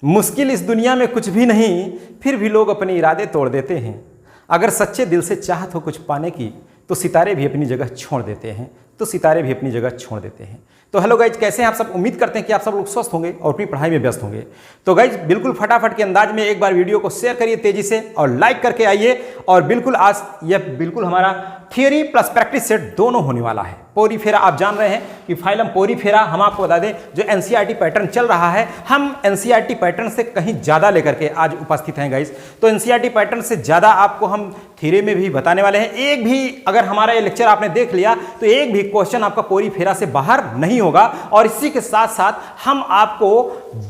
मुश्किल इस दुनिया में कुछ भी नहीं, फिर भी लोग अपने इरादे तोड़ देते हैं। अगर सच्चे दिल से चाहत हो कुछ पाने की, तो सितारे भी अपनी जगह छोड़ देते हैं, तो सितारे भी अपनी जगह छोड़ देते हैं। तो हेलो गाइज, कैसे हैं आप सब? उम्मीद करते हैं कि आप सब लोग स्वस्थ होंगे और अपनी पढ़ाई में व्यस्त होंगे। तो गाइज बिल्कुल फटाफट के अंदाज में एक बार वीडियो को शेयर करिए तेजी से और लाइक करके आइए। और बिल्कुल आज यह बिल्कुल हमारा थियरी प्लस प्रैक्टिस सेट दोनों होने वाला है। पोरी फेरा आप जान रहे हैं कि फाइलम पोरी फेरा हम आपको बता दें जो एनसीईआरटी पैटर्न चल रहा है, हम एनसीईआरटी पैटर्न से कहीं ज़्यादा लेकर के आज उपस्थित हैं गाइज। तो एनसीईआरटी पैटर्न से ज़्यादा आपको हम थ्योरी में भी बताने वाले हैं। एक भी अगर हमारा ये लेक्चर आपने देख लिया तो एक भी क्वेश्चन आपका पोरी फेरा से बाहर नहीं होगा। और इसी के साथ साथ हम आपको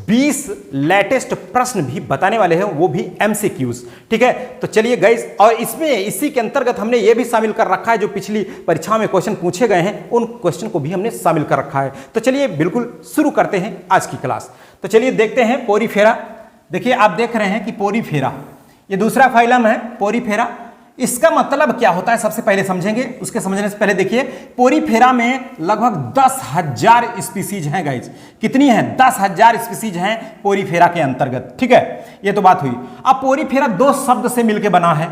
20 लेटेस्ट प्रश्न भी बताने वाले हैं, वो भी एमसीक्यूज। ठीक है, तो चलिए गाइज, और इसमें इसी के अंतर्गत हमने ये भी शामिल कर रखा है जो पिछली परीक्षाओं में क्वेश्चन पूछे गए हैं, उन क्वेश्चन को भी हमने शामिल कर रखा है। तो चलिए बिल्कुल शुरू करते हैं आज की क्लास। तो चलिए देखते हैं पोरी फेरा। देखिए आप देख रहे हैं कि पोरी फेरा ये दूसरा फाइलम है पोरी फेरा। इसका मतलब क्या होता है सबसे पहले समझेंगे, उसके समझने से पहले देखिए पोरी फेरा में लगभग 10,000 स्पीसीज हैं गाइज। कितनी हैं? 10,000 स्पीसीज हैं पोरी फेरा के अंतर्गत। ठीक है, ये तो बात हुई। अब पोरी फेरा दो शब्द से मिलकर बना है।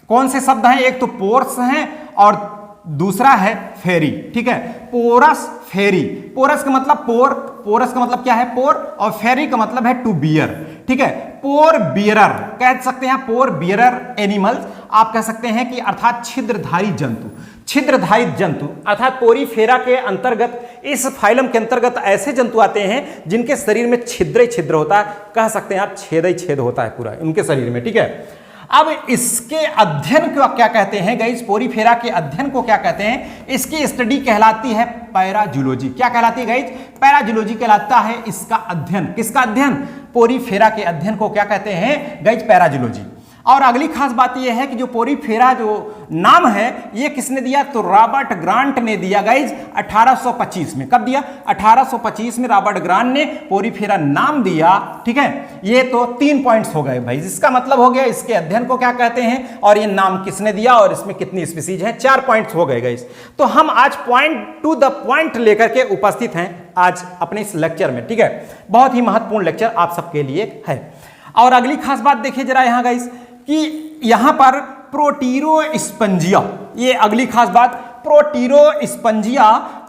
कौन से शब्द हैं? एक तो पोर्स हैं और दूसरा है फेरी। ठीक है, पोरस फेरी। पोरस का मतलब पोर, पोरस का मतलब क्या है? पोर, और फेरी का मतलब है टू बियर। ठीक है, पोर बियरर कह सकते हैं, पोर बियरर एनिमल्स आप कह सकते हैं कि अर्थात छिद्रधारी जंतु। छिद्रधारी जंतु अर्थात पोरी फेरा के अंतर्गत, इस फाइलम के अंतर्गत ऐसे जंतु आते हैं जिनके शरीर में छिद्र ही छिद्र होता है, कह सकते हैं आप छेद ही छेद होता है पूरा उनके शरीर में। ठीक है, अब इसके अध्ययन को क्या कहते हैं गाइस? पोरी फेरा के अध्ययन को क्या कहते हैं? इसकी स्टडी कहलाती है पैराजूलॉजी। क्या कहलाती है गाइस? पैराजूलॉजी कहलाता है इसका अध्ययन। किसका अध्ययन? पोरी फेरा के अध्ययन को क्या कहते हैं गाइस? पैराजूलॉजी। और अगली खास बात यह है कि जो पोरी फेरा जो नाम है ये किसने दिया? तो रॉबर्ट ग्रांट ने दिया गाइज 1825 में। कब दिया? 1825 में रॉबर्ट ग्रांट ने पोरी फेरा नाम दिया। ठीक है, ये तो 3 पॉइंट्स हो गए भाई। इसका मतलब हो गया इसके अध्ययन को क्या कहते हैं और ये नाम किसने दिया और इसमें कितनी स्पीसीज हैं। 4 पॉइंट्स हो गए गाइज। तो हम आज पॉइंट टू द पॉइंट लेकर के उपस्थित हैं आज अपने इस लेक्चर में। ठीक है, बहुत ही महत्वपूर्ण लेक्चर आप सबके लिए है। और अगली खास बात देखिए जरा यहाँ गाइज कि यहां पर प्रोटीरोस्पंजिया, ये अगली खास बात, Proterospongia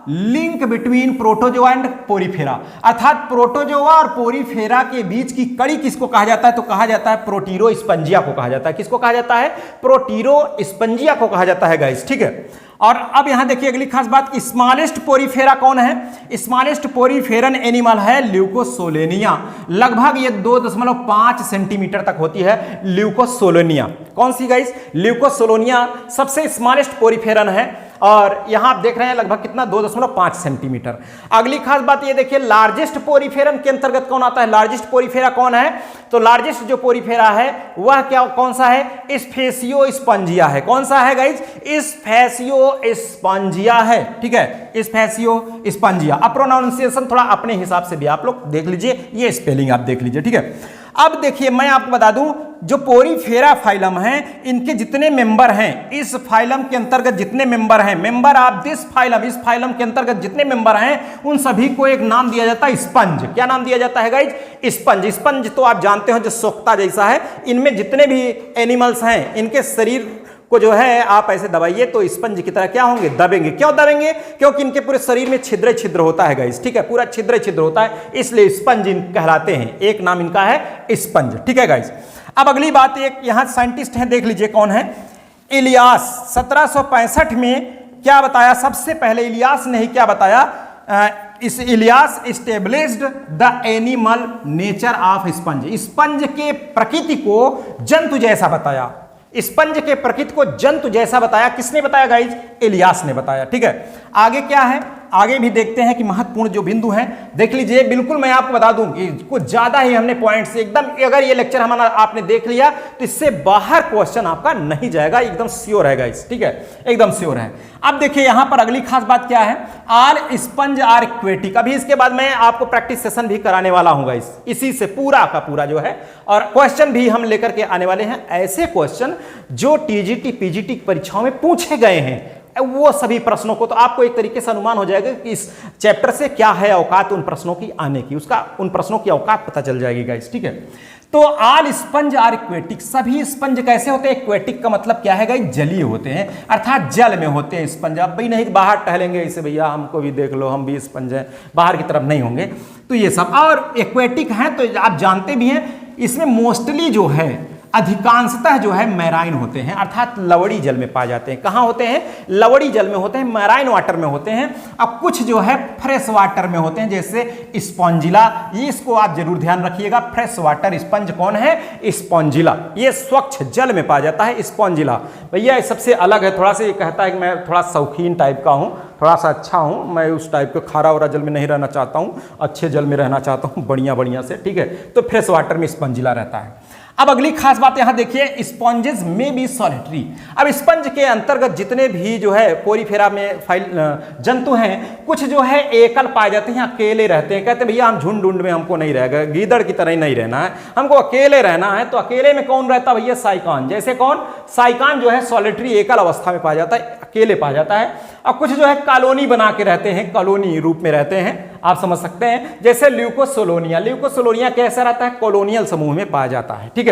link between protozoa and Porifera, अर्थात प्रोटोजोआ और पोरीफेरा के बीच की कड़ी किसको कहा जाता है? तो कहा जाता है प्रोटीरोस्पंजिया को कहा जाता है। किसको कहा जाता है? प्रोटीरोस्पंजिया को कहा जाता है गाइस। ठीक है, और अब यहां देखिए अगली खास बात, स्मॉलेस्ट पोरीफेरा कौन है? स्मॉलेस्ट पोरीफेरन एनिमल है ल्यूकोसोलेनिया। लगभग ये 2.5 सेंटीमीटर तक होती है ल्यूकोसोलेनिया। कौन सी गाइस? ल्यूकोसोलेनिया सबसे स्मॉलेस्ट पोरीफेरन है और यहां आप देख रहे हैं लगभग कितना? 2.5 सेंटीमीटर। अगली खास बात ये देखिए लार्जेस्ट पोरीफेरन के अंतर्गत कौन आता है? लार्जेस्ट पोरीफेरा कौन है? तो लार्जेस्ट जो पोरीफेरा है वह क्या कौन सा है? स्फेसियोस्पंजिया है। कौन सा है गाइज? स्फेसियोस्पंजिया है। ठीक है, स्फेसियोस्पंजिया। अब प्रोनाउंसिएशन थोड़ा अपने हिसाब से भी आप लोग देख लीजिए, ये स्पेलिंग आप देख लीजिए। ठीक है, अब देखिए मैं आपको बता दूं जो पोरी फेरा फाइलम है इनके जितने मेंबर हैं, इस फाइलम के अंतर्गत जितने मेंबर हैं, मेंबर ऑफ दिस फाइलम, इस फाइलम के अंतर्गत जितने मेंबर हैं उन सभी को एक नाम दिया जाता है स्पंज। क्या नाम दिया जाता है गाइज? स्पंज। स्पंज तो आप जानते हो जो सोख्ता जैसा है। इनमें जितने भी एनिमल्स हैं इनके शरीर को जो है आप ऐसे दबाइए तो स्पंज की तरह क्या होंगे? दबेंगे। क्यों दबेंगे? क्योंकि इनके पूरे शरीर में छिद्र छिद्र होता है गाइस। ठीक है, पूरा छिद्र छिद्र होता है, इसलिए स्पंज कहलाते हैं। एक नाम इनका है स्पंज। ठीक है गाइस, अब अगली बात, एक यहां साइंटिस्ट हैं, देख लीजिए कौन है? इलियास। 1765 में क्या बताया? सबसे पहले इलियास ने ही क्या बताया? इस Ilyas established the animal nature of sponge. Sponge के प्रकृति को जंतु जैसा बताया। स्पंज के प्रकृति को जंतु जैसा बताया। किसने बताया गाइज? इलियास ने बताया। ठीक है, आगे क्या है? आगे भी देखते हैं कि महत्वपूर्ण जो बिंदु हैं देख लीजिए। बिल्कुल मैं आपको बता दूं कि कुछ ज्यादा ही हमने पॉइंट्स एकदम, अगर ये लेक्चर हमारा आपने देख लिया तो इससे बाहर क्वेश्चन आपका नहीं जाएगा, एकदम श्योर है गाइस। ठीक है, एकदम श्योर है। अब देखिए यहां पर अगली खास बात क्या है? आल स्पंज आर एक्वेटिक। अभी इसके बाद मैं आपको प्रैक्टिस सेशन भी कराने वाला हूं गाइस, इसी से पूरा का पूरा जो है, और क्वेश्चन भी हम लेकर के आने वाले हैं, ऐसे क्वेश्चन जो टीजीटी पीजीटी परीक्षाओं में पूछे गए हैं वो सभी प्रश्नों को, तो आपको एक तरीके से अनुमान हो जाएगा कि इस चैप्टर से क्या है औकात उन प्रश्नों की आने की, उसका उन प्रश्नों की औकात पता चल जाएगी गाइस, ठीक है। तो ऑल स्पंज आर एक्वेटिक, सभी स्पंज कैसे होते हैं? एक्वेटिक का मतलब क्या है गाइस? जलीय होते हैं, अर्थात जल में होते हैं स्पंज। अब भाई नहीं बाहर टहलेंगे इसे, भैया हमको भी देख लो हम भी स्पंज हैं, बाहर की तरफ नहीं होंगे। तो ये सब और एक्वेटिक हैं, तो आप जानते भी हैं इसमें मोस्टली जो है अधिकांशतः जो है मैराइन होते हैं, अर्थात लवड़ी जल में पाए जाते हैं। कहाँ होते हैं? लवड़ी जल में होते हैं, मैराइन वाटर में होते हैं। अब कुछ जो है फ्रेश वाटर में होते हैं, जैसे स्पॉन्जिला, ये इसको आप जरूर ध्यान रखिएगा। फ्रेश वाटर स्पंज कौन है? स्पॉन्जिला, ये स्वच्छ जल में पाया जाता है स्पॉन्जिला। भैया सबसे अलग है थोड़ा सा, ये कहता है कि मैं थोड़ा शौकीन टाइप का हूँ, थोड़ा सा अच्छा हूँ, मैं उस टाइप के खारा वारा जल में नहीं रहना चाहता हूँ, अच्छे जल में रहना चाहता हूँ, बढ़िया से, ठीक है। तो फ्रेश वाटर में स्पंजिला रहता है। अब अगली खास बात यहां देखिए, स्पॉन्जेस में बी सॉलिटरी। अब स्पंज के अंतर्गत जितने भी जो है पोरीफेरा में जंतु हैं, कुछ जो है एकल पाए जाते हैं, अकेले रहते हैं। कहते हैं भैया हम झुंड ढूंढ में हमको नहीं रहेगा, गीदड़ की तरह ही नहीं रहना है, हमको अकेले रहना है। तो अकेले में कौन रहता है भैया? साइकान। जैसे कौन? साइकान जो है सॉलिटरी एकल अवस्था में पाया जाता है, अकेले पाया जाता है। और कुछ जो है कॉलोनी बना के रहते हैं, कॉलोनी रूप में रहते हैं, आप समझ सकते हैं। जैसे ल्यूकोसोलोनिया, ल्यूकोसोलोनिया कैसा रहता है? कॉलोनियल समूह में पाया जाता है, ठीक है।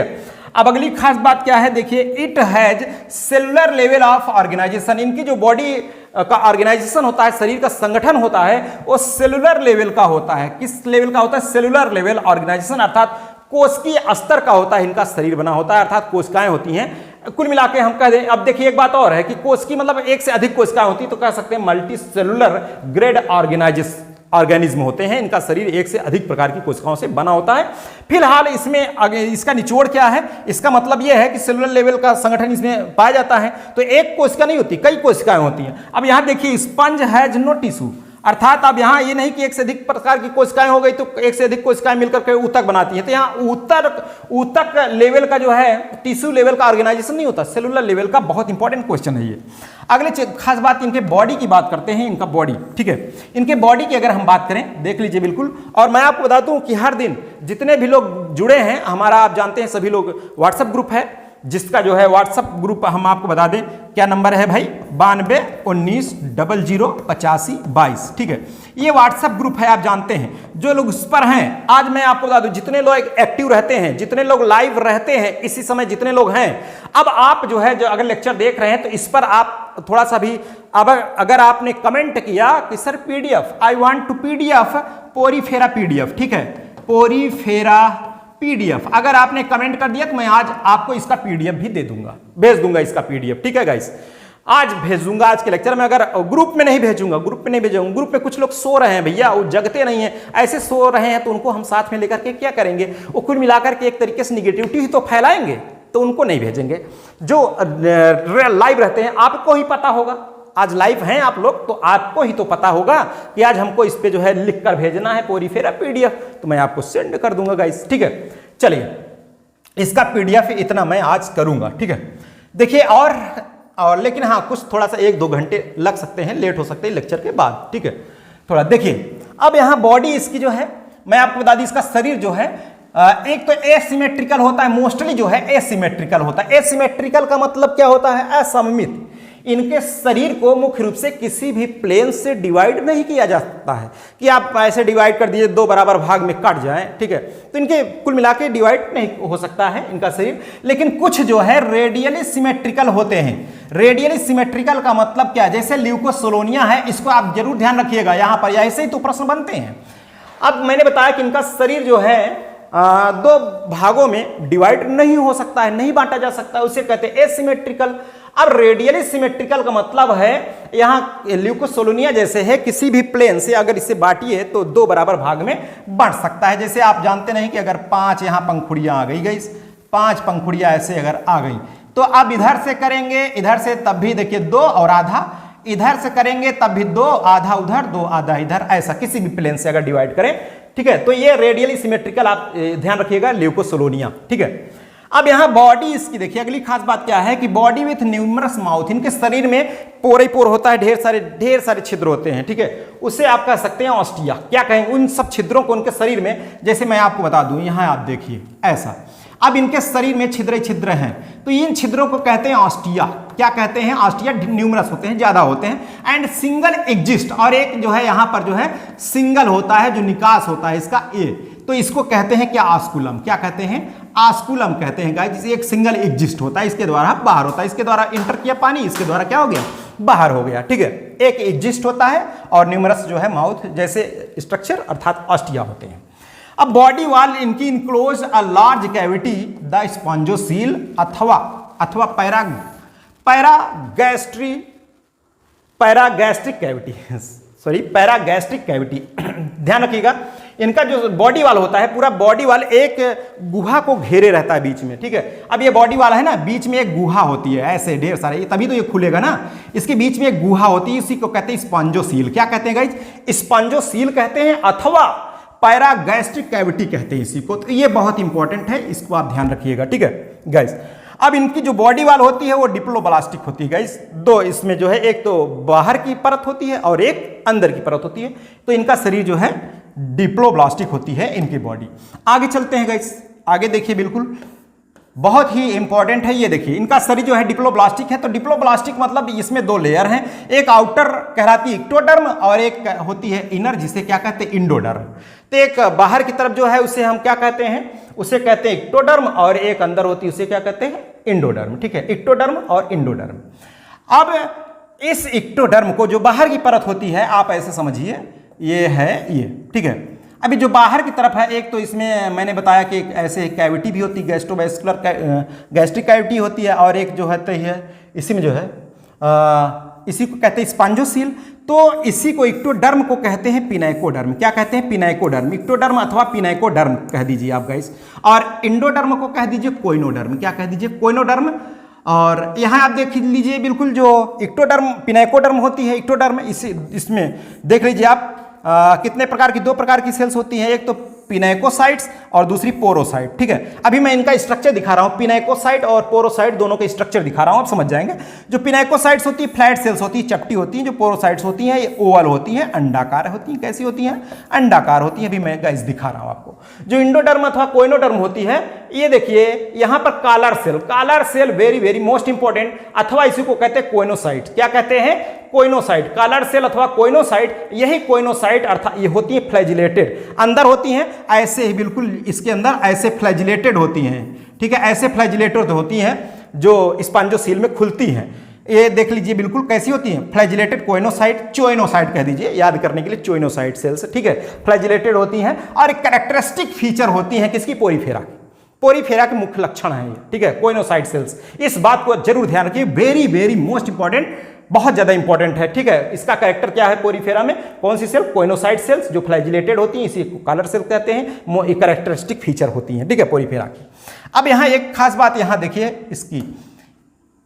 अब अगली खास बात क्या है देखिए, it has cellular level of organisation. इनकी जो बॉडी का ऑर्गेनाइजेशन होता है, शरीर का संगठन होता है, वो सेलुलर लेवल का होता है। किस लेवल का होता है? सेलुलर लेवल ऑर्गेनाइजेशन, अर्थात कोशिकीय स्तर का होता है इनका शरीर बना होता है, अर्थात कोशिकाएं होती हैं। कुल मिला के हम कह दें, अब देखिए एक बात और है कि कोशिकी मतलब एक से अधिक कोशिकाएं होती, तो कह सकते हैं मल्टी सेलुलर ग्रेड ऑर्गेनिज्म होते हैं। इनका शरीर एक से अधिक प्रकार की कोशिकाओं से बना होता है। फिलहाल इसमें इसका निचोड़ क्या है? इसका मतलब यह है कि सेलुलर लेवल का संगठन इसमें पाया जाता है। तो एक कोशिका नहीं होती, कई कोशिकाएं होती हैं। अब यहां देखिए, स्पंज हैज नो टिश्यू, अर्थात अब यहां ये नहीं कि एक से अधिक प्रकार की कोशिकाएं हो गई तो एक से अधिक कोशिकाएं मिलकर के ऊतक बनाती हैं। तो यहां ऊतक लेवल का जो है टिश्यू लेवल का ऑर्गेनाइजेशन नहीं होता, सेलुलर लेवल का। बहुत इंपॉर्टेंट क्वेश्चन है ये। अगले खास बात, इनके बॉडी की बात करते हैं, इनका बॉडी, ठीक है। इनके बॉडी की अगर हम बात करें, देख लीजिए बिल्कुल। और मैं आपको बता दूं कि हर दिन जितने भी लोग जुड़े हैं हमारा, आप जानते हैं सभी लोग, व्हाट्सएप ग्रुप है, जिसका जो है व्हाट्सएप ग्रुप हम आपको बता दें क्या नंबर है भाई, 9219008522, ठीक है। ये व्हाट्सएप ग्रुप है, आप जानते हैं। जो लोग उस पर हैं, आज मैं आपको बता दूं, जितने लोग एक्टिव रहते हैं, जितने लोग लाइव रहते हैं इसी समय, जितने लोग हैं, अब आप जो है, जो अगर लेक्चर देख रहे हैं तो इस पर आप थोड़ा सा भी, अब अगर आपने कमेंट किया कि sir PDF, I want to PDF porifera PDF, ठीक है, पोरीफेरा पीडीएफ, अगर आपने कमेंट कर दिया तो मैं आज आपको इसका पीडीएफ भी दे दूंगा, भेज दूंगा इसका पीडीएफ, ठीक है गाइस। आज भेज दूंगा आज के लेक्चर में। अगर ग्रुप में नहीं भेजूंगा, ग्रुप में कुछ लोग सो रहे हैं भैया, वो जगते नहीं है, ऐसे सो रहे हैं, तो उनको हम साथ में लेकर के क्या करेंगे, वो कुल मिलाकर के एक तरीके से निगेटिविटी ही तो फैलाएंगे, तो उनको नहीं भेजेंगे। जो लाइव रहते हैं, आपको ही पता होगा, आज लाइव हैं आप लोग, तो आपको ही तो पता होगा कि आज हमको इस पे जो है लिख कर भेजना है पोरीफेरा पीडीएफ, तो मैं आपको सेंड कर दूंगा गाइस, ठीक है। चलिए, इसका पीडीएफ इतना मैं आज करूंगा, ठीक है। देखिए और लेकिन हाँ, कुछ थोड़ा सा 1-2 घंटे लग सकते हैं, लेट हो सकते हैं लेक्चर के बाद, ठीक है। थोड़ा देखिए, अब यहाँ बॉडी इसकी जो है, मैं आपको बता दी, इसका शरीर जो है एक तो एसिमेट्रिकल होता है, मोस्टली जो है एसिमेट्रिकल होता है। एसिमेट्रिकल का मतलब क्या होता है? असममित। इनके शरीर को मुख्य रूप से किसी भी प्लेन से डिवाइड नहीं किया जा सकता है कि आप ऐसे डिवाइड कर दीजिए 2 बराबर भाग में कट जाएं, ठीक है। तो इनके कुल मिला के डिवाइड नहीं हो सकता है इनका शरीर। लेकिन कुछ जो है रेडियली सिमेट्रिकल होते हैं। रेडियली सिमेट्रिकल का मतलब क्या है? जैसे ल्यूकोसोलोनिया है, इसको आप जरूर ध्यान रखिएगा, यहां पर ऐसे ही तो प्रश्न बनते हैं। अब मैंने बताया कि इनका शरीर जो है 2 भागों में डिवाइड नहीं हो सकता है, नहीं बांटा जा सकता है, उसे कहते हैं एसिमेट्रिकल। अब रेडियली सिमेट्रिकल का मतलब है, यहां ल्यूकोसोलोनिया जैसे है, किसी भी प्लेन से अगर इसे बांटिए तो 2 बराबर भाग में बांट सकता है। जैसे आप जानते नहीं कि अगर 5 यहां पंखुड़ियां आ गई, 5 पंखुड़ियां ऐसे अगर आ गई, तो अब इधर से करेंगे, इधर से तब भी देखिए 2 और आधा, इधर से करेंगे तब भी 2, आधा उधर 2 आधा इधर, ऐसा किसी भी प्लेन से अगर डिवाइड करें, ठीक है। तो ये रेडियली सिमेट्रिकल, आप ध्यान रखिएगा, ल्यूकोसोलोनिया, ठीक है। अब यहां बॉडी इसकी देखिए, अगली खास बात क्या है कि बॉडी विथ न्यूमरस माउथ, इनके शरीर में पोर ही पोर होता है, ढेर सारे छिद्र होते हैं, ठीक है। उसे आप कह सकते हैं ऑस्टिया। क्या कहेंगे उन सब छिद्रों को उनके शरीर में? जैसे मैं आपको बता दूं, यहां आप देखिए ऐसा, अब इनके शरीर में छिद्र छिद्र हैं, तो इन छिद्रों को कहते हैं ऑस्टिया। क्या कहते हैं? ऑस्टिया न्यूमरस होते हैं, ज्यादा होते हैं। एंड सिंगल एग्जिस्ट, और एक जो है यहाँ पर जो है सिंगल होता है, जो निकास होता है इसका ए, तो इसको कहते हैं क्या? ऑस्कुलम। क्या कहते हैं? ऑस्कुलम कहते हैं गाइस। एक सिंगल एग्जिस्ट होता है, इसके द्वारा बाहर होता है, इसके द्वारा इंटर किया पानी, इसके द्वारा क्या हो गया? बाहर हो गया। ठीक है, एक एग्जिस्ट होता है और न्यूमरस जो है माउथ जैसे स्ट्रक्चर अर्थात ऑस्टिया होते हैं। अब बॉडी वॉल इनकी enclose a large cavity the spongocoel अथवा paragastric cavity sorry paragastric cavity. ध्यान रखिएगा, इनका जो बॉडी वाल होता है, पूरा बॉडी वाल एक गुहा को घेरे रहता है बीच में। ठीक है, अब ये बॉडी वाल है ना, बीच में एक गुहा होती है, ऐसे ढेर सारे, तभी तो ये खुलेगा ना। इसके बीच में एक गुहा होती है, इसी को कहते हैं स्पॉन्जोसील। क्या कहते हैं गाइज? स्पॉन्जोसील कहते हैं अथवा पैरागैस्ट्रिक कैविटी कहते हैं इसी को। तो ये बहुत इंपॉर्टेंट है, इसको आप ध्यान रखिएगा। ठीक है गाइज, अब इनकी जो बॉडी वाल होती है वो डिप्लोब्लास्टिक होती है गाइज। दो इसमें जो है, एक तो बाहर की परत होती है और एक अंदर की परत होती है। तो इनका शरीर जो है डिप्लोब्लास्टिक होती है इनकी बॉडी। आगे चलते हैं गाइज, आगे देखिए, बिल्कुल बहुत ही इंपॉर्टेंट है। ये देखिए, इनका शरीर जो है डिप्लोब्लास्टिक है। तो डिप्लोब्लास्टिक मतलब इसमें दो लेयर हैं, एक आउटर कहलाती है इक्टोडर्म और एक होती है इनर, जिसे क्या कहते हैं? इंडोडर्म। तो एक बाहर की तरफ जो है उसे हम क्या कहते हैं? उसे कहते हैं इक्टोडर्म, और एक अंदर होती है उसे क्या कहते हैं? इंडोडर्म। ठीक है, इक्टोडर्म और इंडोडर्म। अब इस इक्टोडर्म को, जो बाहर की परत होती है, आप ऐसे समझिए, ये है ये। ठीक है, अभी जो बाहर की तरफ है, एक तो इसमें मैंने बताया कि एक ऐसे कैविटी भी होती है, गैस्ट्रोवेस्कुलर गैस्ट्रिक कैविटी होती है, और एक जो होती है इसी में जो है इसी को कहते हैं स्पॉन्जोसील। तो इसी को इक्टोडर्म को कहते हैं पिनाइकोडर्म। क्या कहते हैं? पिनाइकोडर्म। इक्टोडर्म अथवा पिनाइकोडर्म कह दीजिए आप गाइस, और इंडोडर्म को कह दीजिए कोइनोडर्म। क्या कह दीजिए? कोइनोडर्म। और यहाँ आप देख लीजिए, बिल्कुल जो इक्टोडर्म पिनाइकोडर्म होती है, इक्टोडर्म इसमें देख लीजिए आप कितने प्रकार की, दो प्रकार की सेल्स होती हैं, एक तो पिनाइकोसाइट्स और दूसरी पोरोसाइट। ठीक है, अभी मैं इनका स्ट्रक्चर दिखा रहा हूं, पिनाइकोसाइट और पोरोसाइट दोनों के स्ट्रक्चर दिखा रहा हूं, आप समझ जाएंगे। जो पिनाइकोसाइट्स होती है फ्लैट सेल्स होती है, चपटी होती हैं। जो पोरोसाइट्स होती हैं ये ओवल होती हैं, अंडाकार होती हैं। कैसी होती हैं? अंडाकार होती हैं। अभी मैं गाइस दिखा रहा हूं आपको। जो इंडोडर्म अथवा कोइनोडर्म होती है, ये देखिए यहां पर collar cell very very most important, अथवा इसी को कहते हैं कोइनोसाइट। क्या कहते हैं? कोइनोसाइट। कालर सेल अथवा कोइनोसाइट, यही कोइनोसाइट अर्थात ये होती है फ्लैजिलेटेड, अंदर होती हैं ऐसे ही, बिल्कुल इसके अंदर ऐसे फ्लैजिलेटेड होती हैं। ठीक है, ऐसे फ्लैजिलेटेड होती हैं जो स्पॉन्जोसील में खुलती हैं। ये देख लीजिए, बिल्कुल कैसी होती हैं? फ्लैजिलेटेड कोइनोसाइट, चोइनोसाइट कह दीजिए याद करने के लिए, चोइनोसाइट सेल्स। ठीक है, फ्लैजिलेटेड होती हैं और एक कैरेक्टरिस्टिक फीचर होती हैं किसकी? पोरीफेरा की। पोरीफेरा के मुख्य लक्षण है ये। ठीक है, कोइनोसाइट सेल्स, इस बात को जरूर ध्यान रखिए, वेरी वेरी मोस्ट इंपॉर्टेंट, बहुत ज्यादा इंपॉर्टेंट है। ठीक है, इसका कैरेक्टर क्या है? पोरीफेरा में कौन सी सेल? कोइनोसाइट सेल्स, जो फ्लैजिलेटेड होती हैं, इसी को कालर सेल कहते हैं, कैरेक्टरिस्टिक फीचर होती हैं। ठीक है, पोरीफेरा की। अब यहाँ एक खास बात यहाँ देखिए इसकी,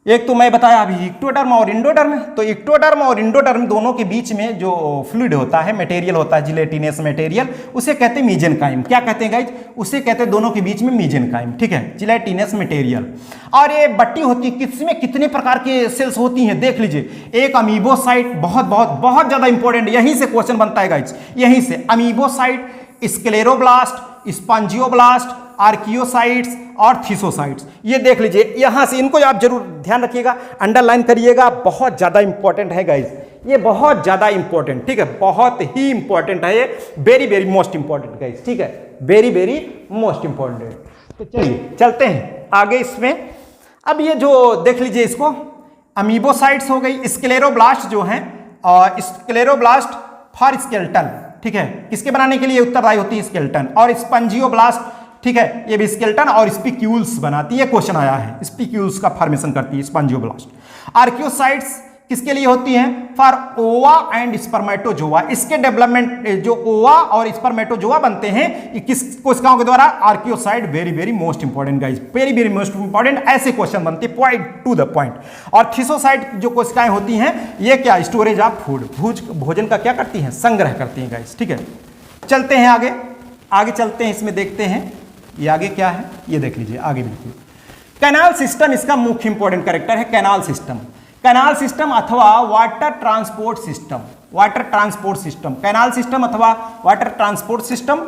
एक तो मैं बताया अभी इक्टोडर्म और इंडोडर्म। तो इक्टोडर्म और इंडोडर्म दोनों के बीच में जो फ्लूइड होता है, मटेरियल होता है, जिलेटिनस मटेरियल, उसे कहते हैं मीजेनकाइम। क्या कहते हैं गाइज? उसे कहते हैं दोनों के बीच में मीजेनकाइम। ठीक है, जिलेटिनस मटेरियल। और ये बट्टी होती है, किसमें कितने प्रकार के सेल्स होती हैं देख लीजिए। एक अमीबोसाइट, बहुत बहुत बहुत ज्यादा इंपॉर्टेंट, यहीं से क्वेश्चन बनता है गाइज, यहीं से। अमीबोसाइट, स्क्लेरोब्लास्ट, स्पॉन्जियोब्लास्ट, आर्कियोसाइट्स और थीसोसाइट्स। ये देख लीजिए, यहां से इनको आप जरूर ध्यान रखिएगा, अंडरलाइन करिएगा, बहुत ज्यादा इंपॉर्टेंट है गाइज, ये बहुत ज्यादा इंपॉर्टेंट। ठीक है, बहुत ही इंपॉर्टेंट है ये, very very most important guys. ठीक है, वेरी वेरी मोस्ट इंपॉर्टेंट। तो चलिए चलते हैं आगे इसमें। अब ये जो देख लीजिए इसको, अमीबोसाइट्स हो गई, स्क्लेरोब्लास्ट जो है, और स्क्लेरोब्लास्ट फॉर स्केलेटन। ठीक है, किसके बनाने के लिए उत्तरदायी होती है? स्केलेटन। और स्पंजियोब्लास्ट, ठीक है, ये भी स्केलेटन और स्पिक्यूल्स बनाती है, क्वेश्चन आया है, स्पिक्यूल्स का फॉर्मेशन करती है स्पंजियोब्लास्ट। आर्कियोसाइट्स किसके लिए होती हैं? फॉर ओवा एंड स्पर्मेटोजोआ। इसके डेवलपमेंट, जो ओवा और स्पर्मेटोजोआ बनते हैं, ये किस कोशिकाओं के द्वारा? Archaeocyte. Very very most important guys, very very most important, ऐसे क्वेश्चन बनते हैं, पॉइंट टू द पॉइंट। और थीसोसाइट जो कोशिकाएं होती हैं, ये क्या? स्टोरेज ऑफ फूड, भोजन का क्या करती हैं? संग्रह करती हैं गाइज। ठीक है, चलते हैं आगे, आगे चलते हैं, इसमें देखते हैं ये आगे क्या है। ये देख लीजिए आगे, बिल्कुल कैनाल सिस्टम इसका मुख्य इंपॉर्टेंट कैरेक्टर है। कैनाल सिस्टम, कैनाल सिस्टम अथवा water transport system, water transport system, canal system अथवा वाटर ट्रांसपोर्ट सिस्टम।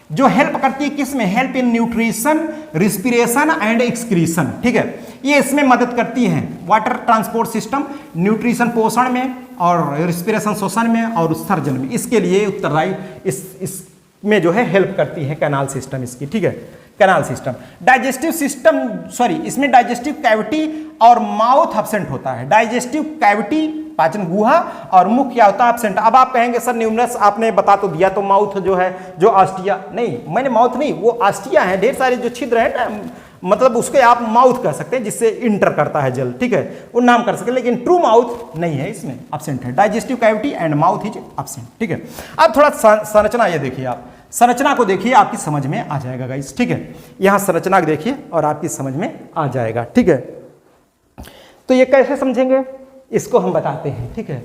जो हेल्प करती है किस में, help in nutrition, respiration and excretion, ठीक है, ये इसमें मदद करती है। वाटर ट्रांसपोर्ट सिस्टम, न्यूट्रिशन पोषण में और रिस्पिरेशन शोषण में और उत्सर्जन में, इसके लिए उत्तरदायी इसमें जो है हेल्प करती है कैनाल सिस्टम इसकी, ठीक है, canal system. Digestive system, sorry, इसमें डाइजेस्टिव कैविटी और माउथ एब्सेंट होता है। डाइजेस्टिव कैविटी पाचन गुहा और मुख क्या होता है, एब्सेंट। अब आप कहेंगे सर न्यूमरस आपने बता तो दिया, तो माउथ जो है, जो आस्टिया, नहीं मैंने माउथ नहीं, वो आस्टिया है, ढेर सारे जो छिद्र है ना, मतलब उसके आप माउथ कह सकते हैं जिससे इंटर करता है जल, ठीक है, वो नाम कर सकते हैं, लेकिन ट्रू माउथ नहीं है, इसमें एब्सेंट है। Digestive cavity and mouth is absent, ठीक है। अब थोड़ा संरचना ये देखिए, आप संरचना को देखिए, आपकी समझ में आ जाएगा गाइस, ठीक है। यहां संरचना देखिए और आपकी समझ में आ जाएगा, ठीक है। तो ये कैसे समझेंगे, इसको हम बताते हैं, ठीक है।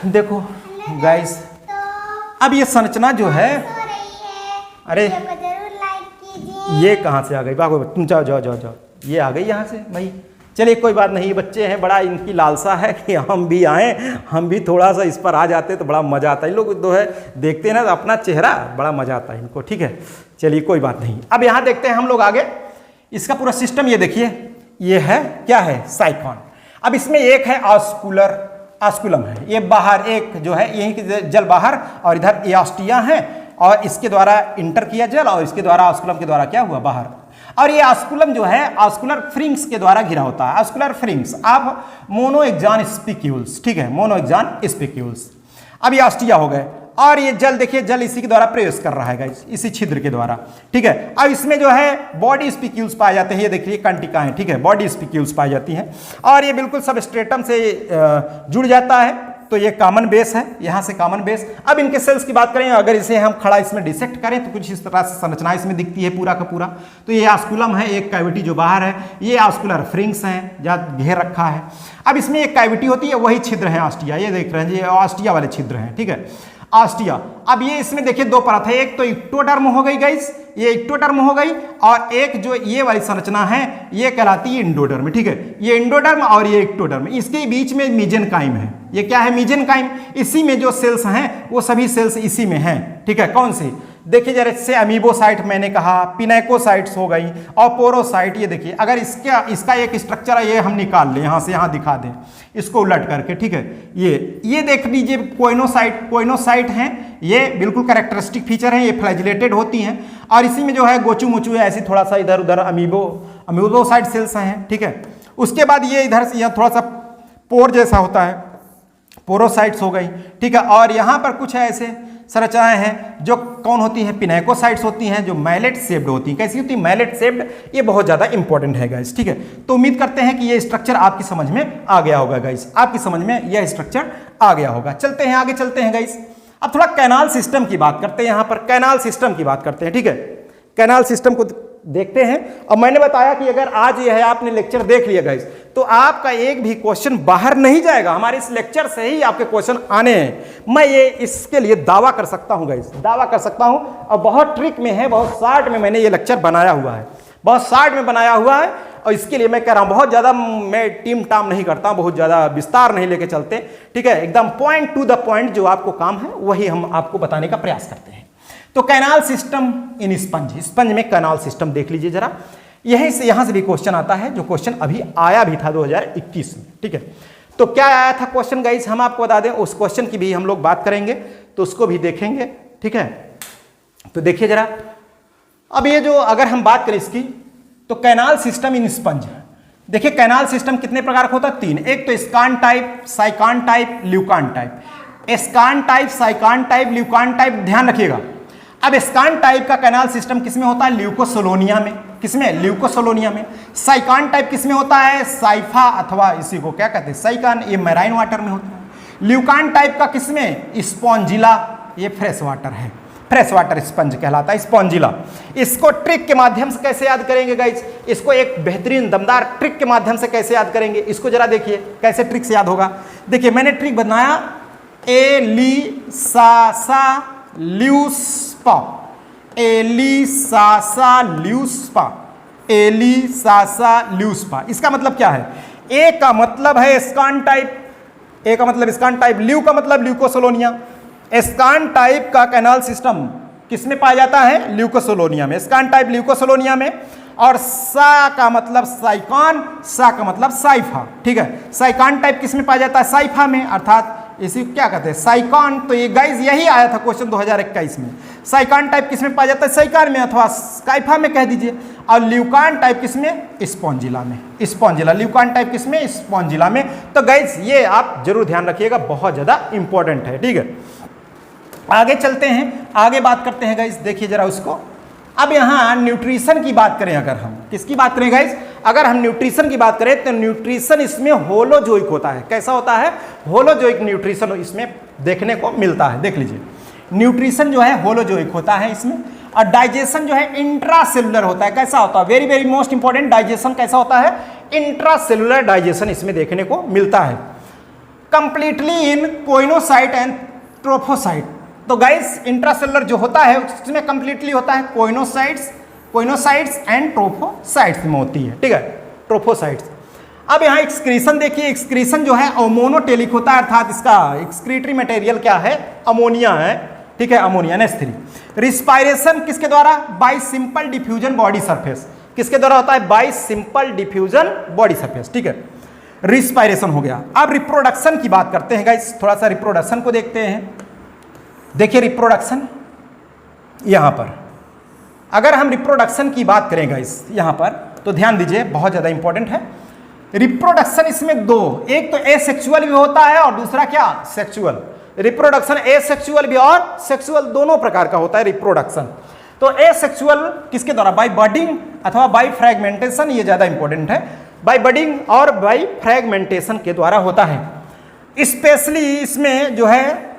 देखो गाइस, अब ये संरचना जो है, अरे ये कहाँ से आ गई, बाबू तुम जाओ जाओ जाओ जाओ, ये आ गई यहाँ से भाई। चलिए कोई बात नहीं, बच्चे हैं, बड़ा इनकी लालसा है कि हम भी आएँ, हम भी थोड़ा सा इस पर आ जाते तो बड़ा मज़ा आता है। इन लोग जो है देखते हैं ना तो अपना चेहरा, बड़ा मज़ा आता है इनको, ठीक है। चलिए कोई बात नहीं, अब यहाँ देखते हैं हम लोग आगे, इसका पूरा सिस्टम ये देखिए, ये है क्या है, साइकॉन। अब इसमें एक है ऑस्कुलर, ऑस्कुलम है, ये बाहर एक जो है, यहीं की जल बाहर और इधर ये ऑस्टिया है, और इसके द्वारा इंटर किया जल और इसके द्वारा ऑस्कुलम के द्वारा क्या हुआ, बाहर। और ये ऑस्कुलम जो है ऑस्कुलर फ्रिंग्स के द्वारा घिरा होता है। ऑस्कुलर फ्रिंग्स, अब मोनोएक्सॉन स्पिक्यूल्स, ठीक है, मोनोएक्सॉन स्पिक्यूल्स। अब ये ऑस्टिया हो गए, और ये जल देखिए, जल इसी के द्वारा प्रवेश कर रहा है गाइस, इसी छिद्र के द्वारा, ठीक है। अब इसमें जो है बॉडी स्पिक्यूल्स पाए जाते हैं, ये देखिए कंटिकाएं, ठीक है, बॉडी स्पिक्यूल्स पाई जाती हैं, और ये बिल्कुल सबस्ट्रेटम से जुड़ जाता है। तो ये कॉमन बेस है, यहाँ से कॉमन बेस। अब इनके सेल्स की बात करें, अगर इसे हम खड़ा इसमें डिसेक्ट करें तो कुछ इस तरह से संरचना इसमें दिखती है पूरा का पूरा। तो ये ऑस्कुलम है, एक कैविटी जो बाहर है, ये ऑस्कुलर फ्रिंग्स हैं जहाँ घेर रखा है। अब इसमें एक कैविटी होती है, वही छिद्र है ऑस्टिया, ये देख रहे हैं, ये ऑस्टिया वाले छिद्र हैं, ठीक है, ऑस्टिया। अब ये इसमें देखिए दो परत है, एक तो इक्टोडर्म हो गई गाइस, ये इक्टोडर्म हो गई, और एक जो ये वाली संरचना है ये कहलाती है इंडोडर्म, ठीक है। ये इंडोडर्म और ये इक्टोडर्म, इसके बीच में मेसेनकाइम है। ये क्या है, मेसेनकाइम। इसी में जो सेल्स हैं वो सभी सेल्स इसी में हैं, ठीक है। कौन सी, देखिए जरा, इससे अमीबोसाइट मैंने कहा, पिनेकोसाइट्स हो गई और पोरोसाइट। ये देखिए, अगर इसका एक स्ट्रक्चर है, ये हम निकाल लें यहाँ से, यहाँ दिखा दें इसको उलट करके, ठीक है। ये देख लीजिए, कोइनोसाइट हैं, ये बिल्कुल कैरेक्टरिस्टिक फीचर है, ये फ्लैजिलेटेड होती हैं, और इसी में जो है गोचू मोचू है, ऐसी थोड़ा सा इधर उधर अमीबोसाइट सेल्स हैं, ठीक है। उसके बाद ये इधर से यहाँ थोड़ा सा पोर जैसा होता है, पोरोसाइट्स हो गई, ठीक है। और यहाँ पर कुछ ऐसे संरचनाएं हैं जो कौन होती हैं, पिनेकोसाइट्स होती हैं, जो मैलेट शेप्ड होती हैं। कैसी होती है, मैलेट शेप्ड। ये बहुत ज़्यादा इंपॉर्टेंट है गाइस, ठीक है। तो उम्मीद करते हैं कि ये स्ट्रक्चर आपकी समझ में आ गया होगा गाइस, आपकी समझ में यह स्ट्रक्चर आ गया होगा। चलते हैं आगे, चलते हैं गाइस। अब थोड़ा कैनाल सिस्टम की बात करते हैं, यहाँ पर कैनाल सिस्टम की बात करते हैं, ठीक है। कैनाल सिस्टम को देखते हैं। और मैंने बताया कि अगर आज ये है आपने लेक्चर देख लिया गाइस, तो आपका एक भी क्वेश्चन बाहर नहीं जाएगा, हमारे इस लेक्चर से ही आपके क्वेश्चन आने हैं। मैं ये इसके लिए दावा कर सकता हूं गाइस, दावा कर सकता हूं। और बहुत ट्रिक में है, बहुत शार्ट में मैंने ये लेक्चर बनाया हुआ है, बहुत शार्ट में बनाया हुआ है। और इसके लिए मैं कह रहा हूं, बहुत ज़्यादा मैं टीम टाम नहीं करता हूं, बहुत ज़्यादा विस्तार नहीं लेके चलते, ठीक है। एकदम पॉइंट टू द पॉइंट जो आपको काम है वही हम आपको बताने का प्रयास करते हैं। तो canal system in sponge, sponge में कैनाल सिस्टम देख लीजिए जरा। यहीं से यहां से भी क्वेश्चन आता है, जो क्वेश्चन अभी आया भी था 2021 में, ठीक है। तो क्या आया था क्वेश्चन गाइस, हम आपको बता दें, उस क्वेश्चन की भी हम लोग बात करेंगे, तो उसको भी देखेंगे, ठीक है। तो देखिए जरा, अब ये जो अगर हम बात करें इसकी, तो कैनाल सिस्टम इन स्पंज, देखिए कैनाल सिस्टम कितने प्रकार का होता है, 3। एक तो ascon type, sycon type, leucon type. Ascon type, sycon type, leucon type, ध्यान रखिएगा। अब स्कान टाइप का कैनाल सिस्टम किसमें होता है, ल्यूकोसोलोनिया में। किसमें, ल्यूकोसोलोनिया में। साइकान टाइप किसमें होता है, साइफा अथवा इसी को क्या कहते हैं, साइकान, ये मैराइन वाटर में होता है। ल्यूकान टाइप का किसमें, स्पॉन्जिला, ये फ्रेश वाटर है, फ्रेश वाटर स्पंज कहलाता है, स्पॉन्जिला। इसको ट्रिक के माध्यम से कैसे याद करेंगे गाइस, इसको एक बेहतरीन दमदार ट्रिक के माध्यम से कैसे याद करेंगे, इसको जरा देखिए कैसे ट्रिक से याद होगा। देखिए मैंने ट्रिक बनाया, एलिसासा ल्यूस्पा, एलिसासा ल्यूस्पा, एलिसासा ल्यूस्पा। इसका मतलब क्या है, ए का मतलब है स्कान टाइप, ए का मतलब स्कान टाइप, ल्यू का मतलब ल्यूकोसोलोनिया। स्कान टाइप का कैनाल सिस्टम किस में पाया जाता है? ल्यूकोसोलोनिया में। स्कान टाइप ल्यूकोसोलोनिया में। और सा का मतलब साइकॉन, सा का मतलब साइफा, ठीक है। साइकॉन टाइप किस में पाया जाता है? साइफा में, अर्थात इसी क्या कहते हैं? साइकॉन। तो ये गाइस यही आया था क्वेश्चन 2021 में। साइकॉन टाइप किस में पाया जाता है? साइकॉन में अथवा साइफा में कह दीजिए। और ल्यूकान टाइप किस में? स्पॉन्जिला में। स्पॉन्जिला, ल्यूकान टाइप किस में? स्पॉन्जिला में। तो गाइस ये आप जरूर ध्यान रखिएगा, बहुत ज्यादा इंपॉर्टेंट है, ठीक है। आगे चलते हैं, आगे बात करते हैं गाइस, देखिए जरा उसको। अब यहाँ न्यूट्रिशन की बात करें, अगर हम किसकी बात करें गाइस? अगर हम न्यूट्रिशन की बात करें तो न्यूट्रिशन इसमें होलोजोइक होता है। कैसा होता है? होलोजोइक न्यूट्रिशन इसमें देखने को मिलता है। देख लीजिए, न्यूट्रिशन जो है होलोजोइक होता है इसमें। और डाइजेशन जो है इंट्रासेलुलर होता है। कैसा होता है? Very very most important, digestion कैसा होता है? इंट्रासेलुलर डाइजेशन इसमें देखने को मिलता है। Completely in choanocyte and trophocyte. तो गाइस इंट्रासेलुलर जो होता है उसमें कंप्लीटली होता है कोइनोसाइट्स एंड ट्रोफोसाइट्स में होती है, ठीक है, ट्रोफोसाइट्स। अब यहाँ एक्सक्रीशन देखिए, एक्सक्रीशन जो है अमोनोटेलिक होता है, अर्थात इसका एक्सक्रीटरी मटेरियल क्या है? अमोनिया है, ठीक है, अमोनिया NH3। रिस्पायरेशन किसके द्वारा? Bye simple diffusion body surface. किसके द्वारा होता है? Bye simple diffusion body surface, ठीक है, रिस्पायरेशन हो गया। अब रिप्रोडक्शन की बात करते हैं गाइस, थोड़ा सा रिप्रोडक्शन को देखते हैं। देखिए रिप्रोडक्शन यहां पर, अगर हम रिप्रोडक्शन की बात करें गाइस यहां पर, तो ध्यान दीजिए, बहुत ज्यादा इंपॉर्टेंट है। रिप्रोडक्शन इसमें दो, एक तो एसेक्सुअल भी होता है और दूसरा क्या? सेक्सुअल। रिप्रोडक्शन एसेक्सुअल भी और सेक्सुअल दोनों प्रकार का होता है रिप्रोडक्शन। तो एसेक्सुअल किसके द्वारा? बाय बडिंग अथवा बाय फ्रैगमेंटेशन, ये ज्यादा इंपॉर्टेंट है। बाय बडिंग और बाय फ्रैगमेंटेशन के द्वारा होता है। स्पेशली इसमें जो है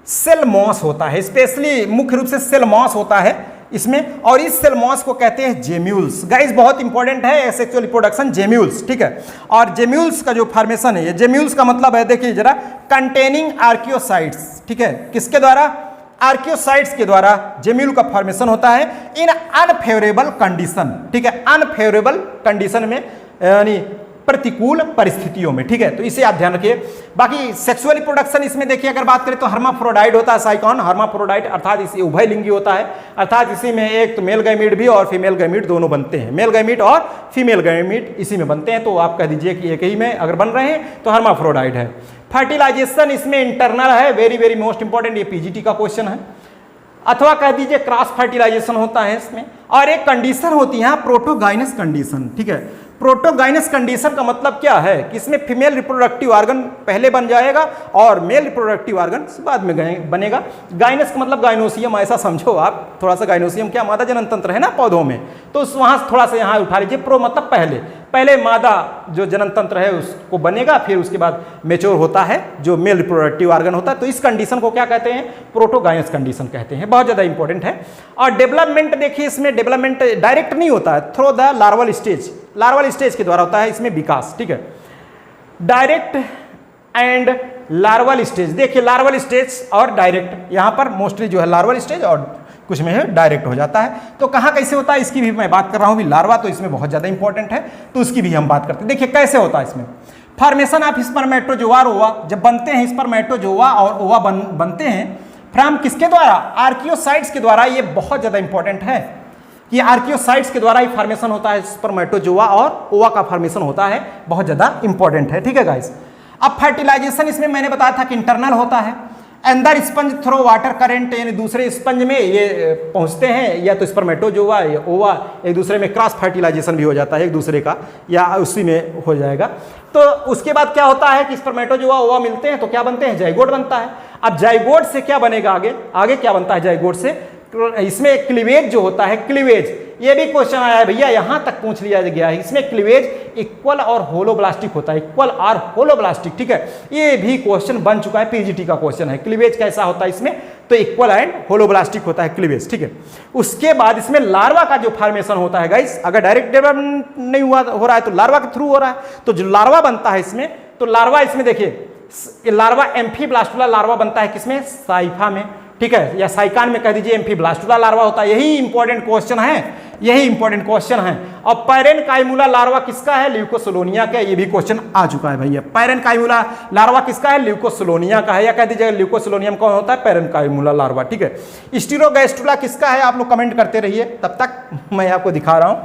सेल मॉस होता है, स्पेशली मुख्य रूप से सेल मॉस होता है इसमें, और इस सेल मॉस को कहते हैं जेम्यूल्स। गाइस बहुत इंपॉर्टेंट है एसेक्सुअल रिप्रोडक्शन, जेम्यूल्स, ठीक है। और जेम्यूल्स का जो फॉर्मेशन है, ये जेम्यूल्स का मतलब है, देखिए जरा, कंटेनिंग आर्कियोसाइट्स, ठीक है, किसके द्वारा? आर्कियोसाइट्स के द्वारा जेम्यूल का फॉर्मेशन होता है इन अनफेवरेबल कंडीशन, ठीक है, अनफेवरेबल कंडीशन में, यानी प्रतिकूल परिस्थितियों में, ठीक है। तो इसे आप ध्यान रखिए। बाकी सेक्सुअल रिप्रोडक्शन इसमें देखिए, अगर बात करें तो हर्माफ्रोडाइट होता है, साइकॉन हर्माफ्रोडाइट, अर्थात इसी उभयलिंगी होता है, अर्थात इसी में एक तो मेल गैमीट भी और फीमेल गैमीट दोनों बनते हैं। मेल गैमीट और फीमेल गैमीट इसी में बनते हैं, तो आप कह दीजिए कि एक ही में अगर बन रहे हैं तो हर्माफ्रोडाइट है। फर्टिलाइजेशन इसमें इंटरनल है, वेरी वेरी मोस्ट इंपॉर्टेंट, ये पीजीटी का क्वेश्चन है। अथवा कह दीजिए क्रॉस फर्टिलाइजेशन होता है इसमें। और एक कंडीशन होती है प्रोटोगाइनस कंडीशन, ठीक है। प्रोटोगाइनस कंडीशन का मतलब क्या है कि इसमें फीमेल रिप्रोडक्टिव ऑर्गन पहले बन जाएगा और मेल रिप्रोडक्टिव ऑर्गन बाद में बनेगा। गाइनस का मतलब गाइनोसियम, ऐसा समझो आप थोड़ा सा। गाइनोसियम क्या? मादा जनन तंत्र है ना पौधों में, तो वहां थोड़ा सा यहाँ उठा लीजिए। प्रो मतलब पहले मादा जो जनन तंत्र है उसको बनेगा, फिर उसके बाद मेच्योर होता है जो मेल रिप्रोडक्टिव ऑर्गन होता है। तो इस कंडीशन को क्या कहते हैं? प्रोटोगाइनस कंडीशन कहते हैं, बहुत ज्यादा इंपॉर्टेंट है। और डेवलपमेंट देखिए, इसमें डेवलपमेंट डायरेक्ट नहीं होता है, through the larval stage, larval stage के द्वारा होता है इसमें विकास, ठीक है। डायरेक्ट एंड लार्वल स्टेज, देखिए लार्वल स्टेज और डायरेक्ट, यहां पर मोस्टली जो है लार्वल स्टेज और कुछ में है डायरेक्ट हो जाता है। तो कहां कैसे होता है इसकी भी मैं बात कर रहा हूं भी, लार्वा तो इसमें बहुत ज्यादा इंपॉर्टेंट है, तो उसकी भी हम बात करते हैं। देखिए कैसे होता है इसमें फॉर्मेशन ऑफ स्पर्मेटोजोआ और ओवा, जब बनते हैं स्पर्मेटोजोआ और ओवा बनते हैं फ्रॉम किसके द्वारा? आर्कियोसाइट्स के द्वारा। ये बहुत ज्यादा इंपॉर्टेंट है कि आर्कियोसाइट्स के द्वारा ही फॉर्मेशन होता है, स्पर्मेटोजोआ और ओवा का फॉर्मेशन होता है, बहुत ज्यादा इंपॉर्टेंट है, ठीक है गाइस। अब फर्टिलाइजेशन इसमें मैंने बताया था कि इंटरनल होता है, अंदर स्पंज थ्रो वाटर करंट, यानी दूसरे स्पंज में ये पहुंचते हैं, या तो स्पर्मेटोजोआ या ओवा एक दूसरे में क्रॉस फर्टिलाइजेशन भी हो जाता है एक दूसरे का, या उसी में हो जाएगा। तो उसके बाद क्या होता है कि स्पर्मेटोजोआ ओवा मिलते हैं तो क्या बनते हैं? जाइगोट बनता है। अब जाइगोट से क्या बनेगा? आगे क्या बनता है जाइगोट से? इसमें क्लीवेज जो होता है, क्लीवेज, ये भी क्वेश्चन आया है भैया, यहां तक पूछ लिया गया है। इसमें क्लीवेज इक्वल और होलोब्लास्टिक होता है, इक्वल और होलोब्लास्टिक, ठीक है। ये भी क्वेश्चन बन चुका है, पीजीटी का क्वेश्चन है। क्लीवेज कैसा होता है इसमें? तो इक्वल एंड होलोब्लास्टिक होता है क्लीवेज, ठीक है। उसके बाद इसमें लार्वा का जो फॉर्मेशन होता है गाइस, अगर डायरेक्ट डेवलपमेंट नहीं हो रहा है तो लार्वा के थ्रू हो रहा है। तो जो लार्वा बनता है इसमें, तो लार्वा इसमें देखिए, लार्वा एम्फीब्लास्टुला लार्वा बनता है किसमें? साइफा में, ठीक है, या साइकान में कह दीजिए एम्फीब्लास्टुला लार्वा होता है। यही इंपॉर्टेंट क्वेश्चन है, यही इंपॉर्टेंट क्वेश्चन है। और पैरेनकाइमुला लार्वा किसका है? ल्यूकोसिलोनिया का। ये भी क्वेश्चन आ चुका है भैया। पैरेनकाइमुला लार्वा किसका है? ल्यूकोसिलोनिया का है, या कह दीजिए ल्यूकोसिलोनियम कौन होता है? पैरेनकाइमुला लार्वा, ठीक है। स्टीरोगैस्ट्रुला किसका है? आप लोग कमेंट करते रहिए, तब तक मैं आपको दिखा रहा हूं।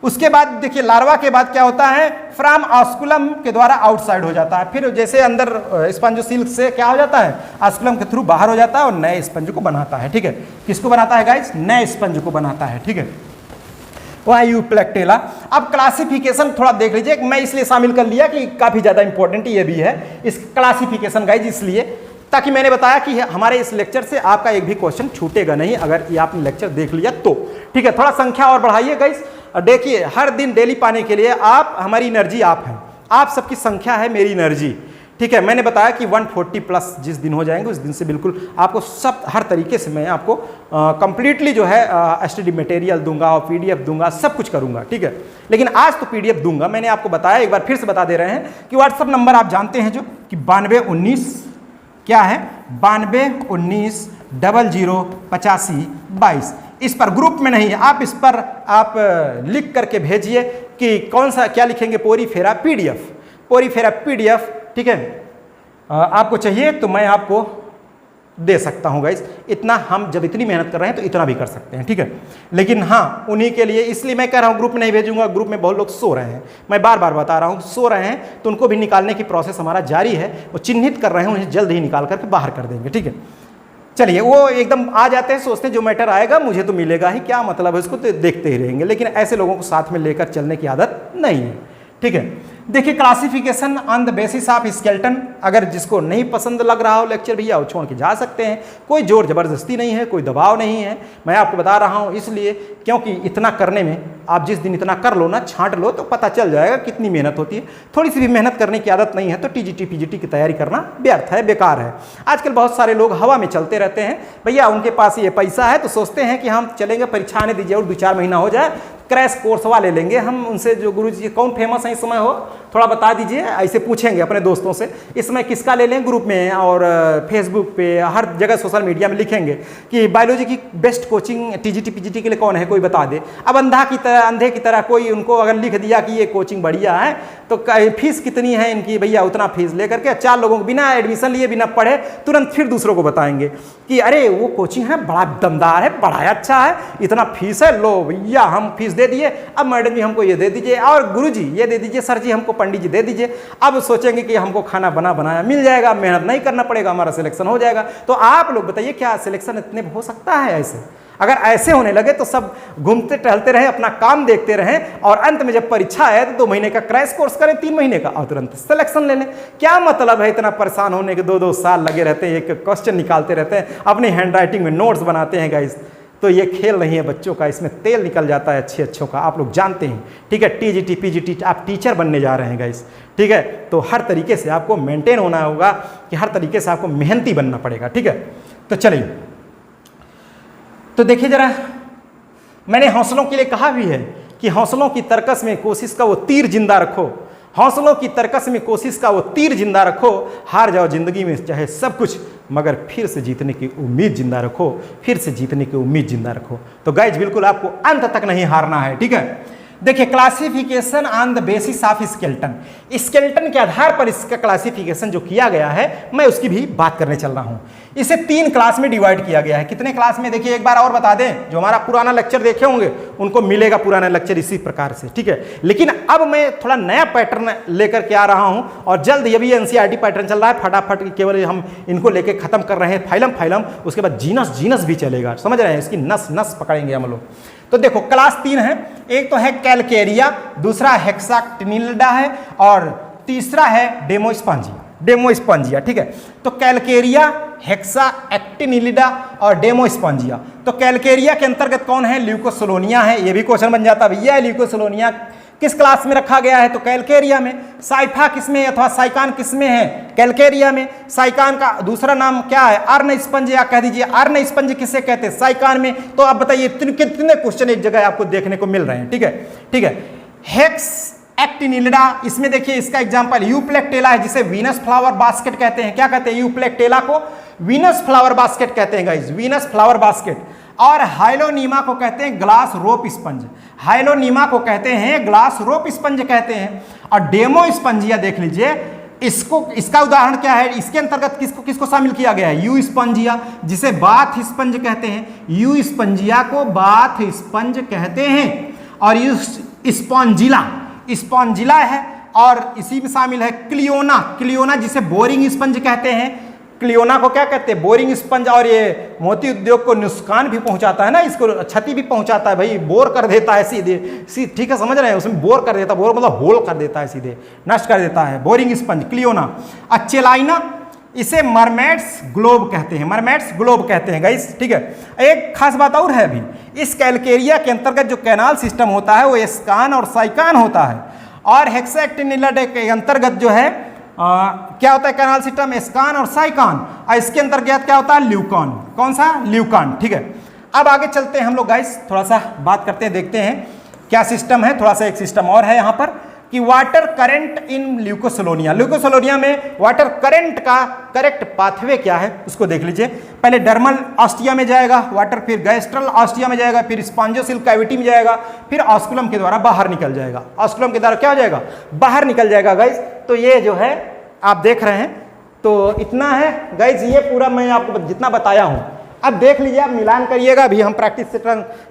उसके बाद देखिए लार्वा के बाद क्या होता है? फ्रॉम ऑस्कुलम के द्वारा आउटसाइड हो जाता है। फिर जैसे अंदर स्पंजोसिल्क से क्या हो जाता है? ऑस्कुलम के थ्रू बाहर हो जाता है और नए स्पंज को बनाता है, ठीक है। किसको बनाता है गाइस? नए स्पंज को बनाता है, ठीक है। वह यूप्लेक्टेला। अब क्लासिफिकेशन थोड़ा देख लीजिए, मैं इसलिए शामिल कर लिया कि काफी ज्यादा इंपॉर्टेंट ये भी है इस क्लासिफिकेशन गाइस, इसलिए ताकि मैंने बताया कि हमारे इस लेक्चर से आपका एक भी क्वेश्चन छूटेगा नहीं अगर ये आपने लेक्चर देख लिया तो, ठीक है। थोड़ा संख्या और बढ़ाइए गाइस। देखिए हर दिन डेली पाने के लिए आप, हमारी एनर्जी आप हैं, आप सबकी संख्या है मेरी एनर्जी, ठीक है। मैंने बताया कि 140 प्लस जिस दिन हो जाएंगे उस दिन से बिल्कुल आपको सब हर तरीके से मैं आपको कंप्लीटली जो है स्टडी मटेरियल दूंगा और पीडीएफ दूंगा, सब कुछ करूंगा, ठीक है। लेकिन आज तो पीडीएफ दूंगा। मैंने आपको बताया, एक बार फिर से बता दे रहे हैं कि व्हाट्सअप नंबर आप जानते हैं जो कि 9219 क्या है? 9219 008522। इस पर ग्रुप में नहीं, आप इस पर आप लिख करके भेजिए कि कौन सा क्या लिखेंगे? पोरीफेरा पीडीएफ, पोरीफेरा पीडीएफ, ठीक है। आपको चाहिए तो मैं आपको दे सकता हूं गाइस। इतना हम जब इतनी मेहनत कर रहे हैं तो इतना भी कर सकते हैं, ठीक है। लेकिन हाँ, उन्हीं के लिए इसलिए मैं कह रहा हूं ग्रुप में नहीं भेजूंगा। ग्रुप में बहुत लोग सो रहे हैं, मैं बार बार बता रहा हूं, सो रहे हैं तो उनको भी निकालने की प्रोसेस हमारा जारी है। वो चिन्हित कर रहे हैं, उन्हें जल्द ही निकाल करके बाहर कर देंगे, ठीक है। चलिए, वो एकदम आ जाते हैं, सोचते हैं जो मैटर आएगा मुझे तो मिलेगा ही, क्या मतलब है उसको, तो देखते ही रहेंगे। लेकिन ऐसे लोगों को साथ में लेकर चलने की आदत नहीं है, ठीक है। देखिए classification on the basis of skeleton. अगर जिसको नहीं पसंद लग रहा हो लेक्चर भैया वो छोड़ के जा सकते हैं, कोई जोर जबरदस्ती नहीं है, कोई दबाव नहीं है। मैं आपको बता रहा हूं इसलिए क्योंकि इतना करने में, आप जिस दिन इतना कर लो ना, छांट लो, तो पता चल जाएगा कितनी मेहनत होती है। थोड़ी सी भी मेहनत करने की आदत नहीं है तो टीजीटी पीजीटी की तैयारी करना व्यर्थ है, बेकार है। आजकल बहुत सारे लोग हवा में चलते रहते हैं भैया, उनके पास ये पैसा है तो सोचते हैं कि हम चलेंगे, परीक्षा आने दीजिए और 2-4 महीना हो जाए, क्रैश कोर्स वाले लेंगे हम उनसे। जो गुरुजी कौन फेमस है इस समय हो, थोड़ा बता दीजिए। ऐसे पूछेंगे अपने दोस्तों से, इस समय किसका ले लें? ग्रुप में और फेसबुक पे हर जगह सोशल मीडिया में लिखेंगे कि बायोलॉजी की बेस्ट कोचिंग टीजीटी पीजीटी के लिए कौन है, कोई बता दे। अब अंधे की तरह कोई उनको अगर लिख दिया कि ये कोचिंग बढ़िया है तो फीस कितनी है इनकी, भैया उतना फीस लेकर के 4 लोगों को बिना एडमिशन लिए, बिना पढ़े, तुरंत फिर दूसरों को बताएंगे कि अरे वो कोचिंग है, बड़ा दमदार है, बड़ा अच्छा है, इतना फीस है, लो भैया हम फीस दे दिए, अब मैडम जी हमको ये दे दीजिए, और गुरुजी ये दे दीजिए, सर जी हमको पंडित जी दे दीजिए। अब सोचेंगे कि हमको खाना बना बनाया मिल जाएगा, मेहनत नहीं करना पड़ेगा, हमारा सिलेक्शन हो जाएगा। तो आप लोग बताइए क्या सिलेक्शन इतने हो सकता है ऐसे? अगर ऐसे होने लगे तो सब घूमते टहलते रहे, अपना काम देखते रहें, और अंत में जब परीक्षा है तो 2 महीने का क्रैश कोर्स करें, 3 महीने का, और तुरंत सिलेक्शन ले लें। क्या मतलब है इतना परेशान होने के? 2-2 साल लगे रहते हैं, एक क्वेश्चन निकालते रहते हैं, अपनी हैंड राइटिंग में नोट्स बनाते हैं गाइस। तो ये खेल नहीं है बच्चों का, इसमें तेल निकल जाता है अच्छों का, आप लोग जानते हैं, ठीक है। टीजीटी पीजीटी आप टीचर बनने जा रहे हैं गाइस, ठीक है। तो हर तरीके से आपको मेंटेन होना होगा, कि हर तरीके से आपको मेहनती बनना पड़ेगा, ठीक है। तो चलिए, तो देखिए जरा, मैंने हौसलों के लिए कहा भी है कि हौसलों की तरकस में कोशिश का वो तीर जिंदा रखो, हौसलों की तरकस में कोशिश का वो तीर जिंदा रखो। हार जाओ जिंदगी में चाहे सब कुछ, मगर फिर से जीतने की उम्मीद जिंदा रखो, फिर से जीतने की उम्मीद जिंदा रखो। तो गाइज बिल्कुल आपको अंत तक नहीं हारना है, ठीक है। देखिए classification on the basis of skeleton, skeleton के आधार पर इसका क्लासिफिकेशन जो किया गया है, मैं उसकी भी बात करने चल रहा हूं। इसे 3 क्लास में डिवाइड किया गया है। कितने क्लास में? देखिए एक बार और बता दें, जो हमारा पुराना लेक्चर देखे होंगे उनको मिलेगा पुराना लेक्चर इसी प्रकार से, ठीक है। लेकिन अब मैं थोड़ा नया पैटर्न लेकर के आ रहा हूं, और जल्द ये भी एनसीईआरटी पैटर्न चल रहा है, फटाफट केवल हम इनको लेके खत्म कर रहे हैं, फाइलम, उसके बाद जीनस भी चलेगा, समझ रहे हैं, इसकी नस पकड़ेंगे हम लोग। तो देखो क्लास 3 है, एक तो है कैलकेरिया, दूसरा हेक्साक्टिनिलिडा है, और तीसरा है डेमोस्पॉन्जिया, ठीक है। तो कैलकेरिया, हेक्साक्टिनिलिडा और डेमोस्पॉन्जिया। तो कैलकेरिया के अंतर्गत कौन है? ल्यूकोसिलोनिया है। ये भी क्वेश्चन बन जाता भैया, ल्यूकोसिलोनिया किस क्लास में रखा गया है? तो कैलकेरिया में। साइफा किसमें अथवा साइकान किसमें है? कैलकेरिया में। साइकान का दूसरा नाम क्या है? अर्न स्पंज, या कह दीजिए अर्न स्पंज किसे कहते हैं? साइकान में। तो आप बताइए कितने क्वेश्चन एक जगह आपको देखने को मिल रहे हैं, ठीक है, ठीक है। हेक्सएक्टिनिलिडा, इसमें देखिए इसका एग्जांपल यूप्लेक्टेला है, जिसे वीनस फ्लावर बास्केट कहते हैं। क्या कहते हैं? यूप्लेक्टेला को वीनस फ्लावर बास्केट कहते हैं गाइस, वीनस फ्लावर बास्केट। और हाइलोनीमा को कहते हैं ग्लास रोप स्पंज, हाइलोनीमा को कहते हैं ग्लास रोप स्पंज कहते हैं। और डेमो स्पंजिया देख लीजिए, इसको, इसका उदाहरण क्या है, इसके अंतर्गत किसको किसको शामिल किया गया है, यू स्पंजिया, जिसे बाथ स्पंज कहते हैं। यू स्पंजिया को बाथ स्पंज कहते हैं। और यू स्पॉन्जिला, स्पॉन्जिला है। और इसी में शामिल है क्लियोना, क्लियोना जिसे बोरिंग स्पंज कहते हैं। क्लियोना को क्या कहते हैं, बोरिंग स्पंज। और ये मोती उद्योग को नुकसान भी पहुंचाता है ना, इसको क्षति भी पहुंचाता है भाई, बोर कर देता है सीधे, ठीक है, समझ रहे हैं, उसमें बोर कर देता है, बोर मतलब होल कर देता है, सीधे नष्ट कर देता है, बोरिंग स्पंज क्लियोना। अच्छेलाइना, इसे मरमेड्स ग्लोब कहते हैं, मरमेड्स ग्लोब कहते हैं गाइस, ठीक है। एक खास बात और है अभी, इस कैलकेरिया के अंतर्गत जो कैनाल सिस्टम होता है वो एस्कान और साइकान होता है। और हेक्साक्टिनिलिडे के अंतर्गत जो है क्या होता है कैनाल सिस्टम, एस्कान और साइकान। और इसके अंतर्गत क्या होता है, ल्यूकान। कौन सा, ल्यूकान, ठीक है। अब आगे चलते हैं हम लोग गाइस, थोड़ा सा बात करते हैं, देखते हैं क्या सिस्टम है। थोड़ा सा एक सिस्टम और है यहाँ पर कि वाटर करंट इन ल्यूकोसोलोनिया, ल्यूकोसोलोनिया में वाटर करंट का करेक्ट पाथवे क्या है उसको देख लीजिए। पहले डर्मल ऑस्टिया में जाएगा वाटर, फिर गैस्ट्रल ऑस्टिया में जाएगा, फिर स्पॉन्जोसिल कैविटी में जाएगा, फिर ऑस्कुलम के द्वारा बाहर निकल जाएगा। ऑस्कुलम के द्वारा क्या हो जाएगा, बाहर निकल जाएगा गाइस। तो ये जो है आप देख रहे हैं, तो इतना है गाइस, ये पूरा मैं आपको जितना बताया हूँ। अब देख लीजिए, आप मिलान करिएगा। अभी हम प्रैक्टिस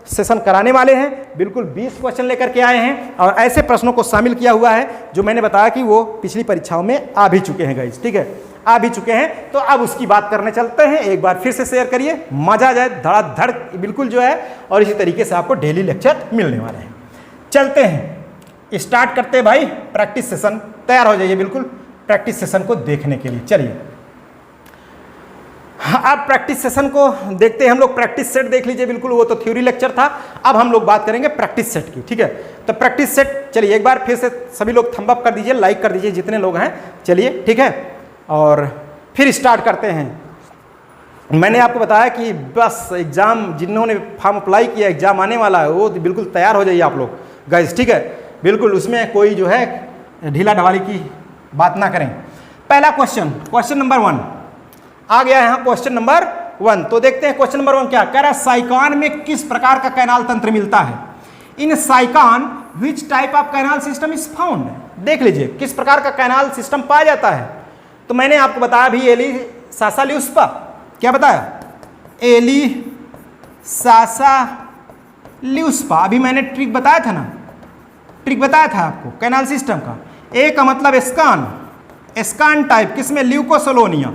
सेशन कराने वाले हैं, बिल्कुल 20 क्वेश्चन लेकर के आए हैं और ऐसे प्रश्नों को शामिल किया हुआ है जो मैंने बताया कि वो पिछली परीक्षाओं में आ भी चुके हैं गाइस, ठीक है, आ भी चुके हैं। तो अब उसकी बात करने चलते हैं, एक बार फिर से शेयर करिए, मजा आ जाए, धड़ाधड़ बिल्कुल जो है। और इसी तरीके से आपको डेली लेक्चर मिलने वाले हैं। चलते हैं, स्टार्ट करते हैं भाई प्रैक्टिस सेशन। तैयार हो जाइए बिल्कुल प्रैक्टिस सेशन को देखने के लिए। चलिए अब प्रैक्टिस सेशन को देखते हैं हम लोग। प्रैक्टिस सेट देख लीजिए, बिल्कुल वो तो थ्योरी लेक्चर था, अब हम लोग बात करेंगे प्रैक्टिस सेट की, ठीक है। तो प्रैक्टिस सेट, चलिए एक बार फिर से सभी लोग थंब अप कर दीजिए, लाइक कर दीजिए जितने लोग हैं, चलिए ठीक है। और फिर स्टार्ट करते हैं। मैंने आपको बताया कि बस एग्जाम, जिन्होंने फॉर्म अप्लाई किया, एग्जाम आने वाला है, वो बिल्कुल तैयार हो जाइए आप लोग गाइस, ठीक है। बिल्कुल उसमें कोई जो है ढीला ढवाली की बात ना करें। पहला क्वेश्चन, क्वेश्चन नंबर 1 आ गया यहाँ, क्वेश्चन नंबर 1। तो देखते हैं क्वेश्चन नंबर 1 क्या कह रहा है, साइकान में किस प्रकार का कैनाल तंत्र मिलता है। In sycon which type of canal system is found. देख लीजिए किस प्रकार का कैनाल सिस्टम पाया जाता है। तो मैंने आपको बताया भी एली सासा ल्यूस्पा, क्या बताया, एली सासा ल्यूस्पा। अभी मैंने ट्रिक बताया था ना, ट्रिक बताया था आपको कैनाल सिस्टम का। ए का मतलब एस्कान, एस्कान टाइप किसमें, ल्यूकोसोलोनिया,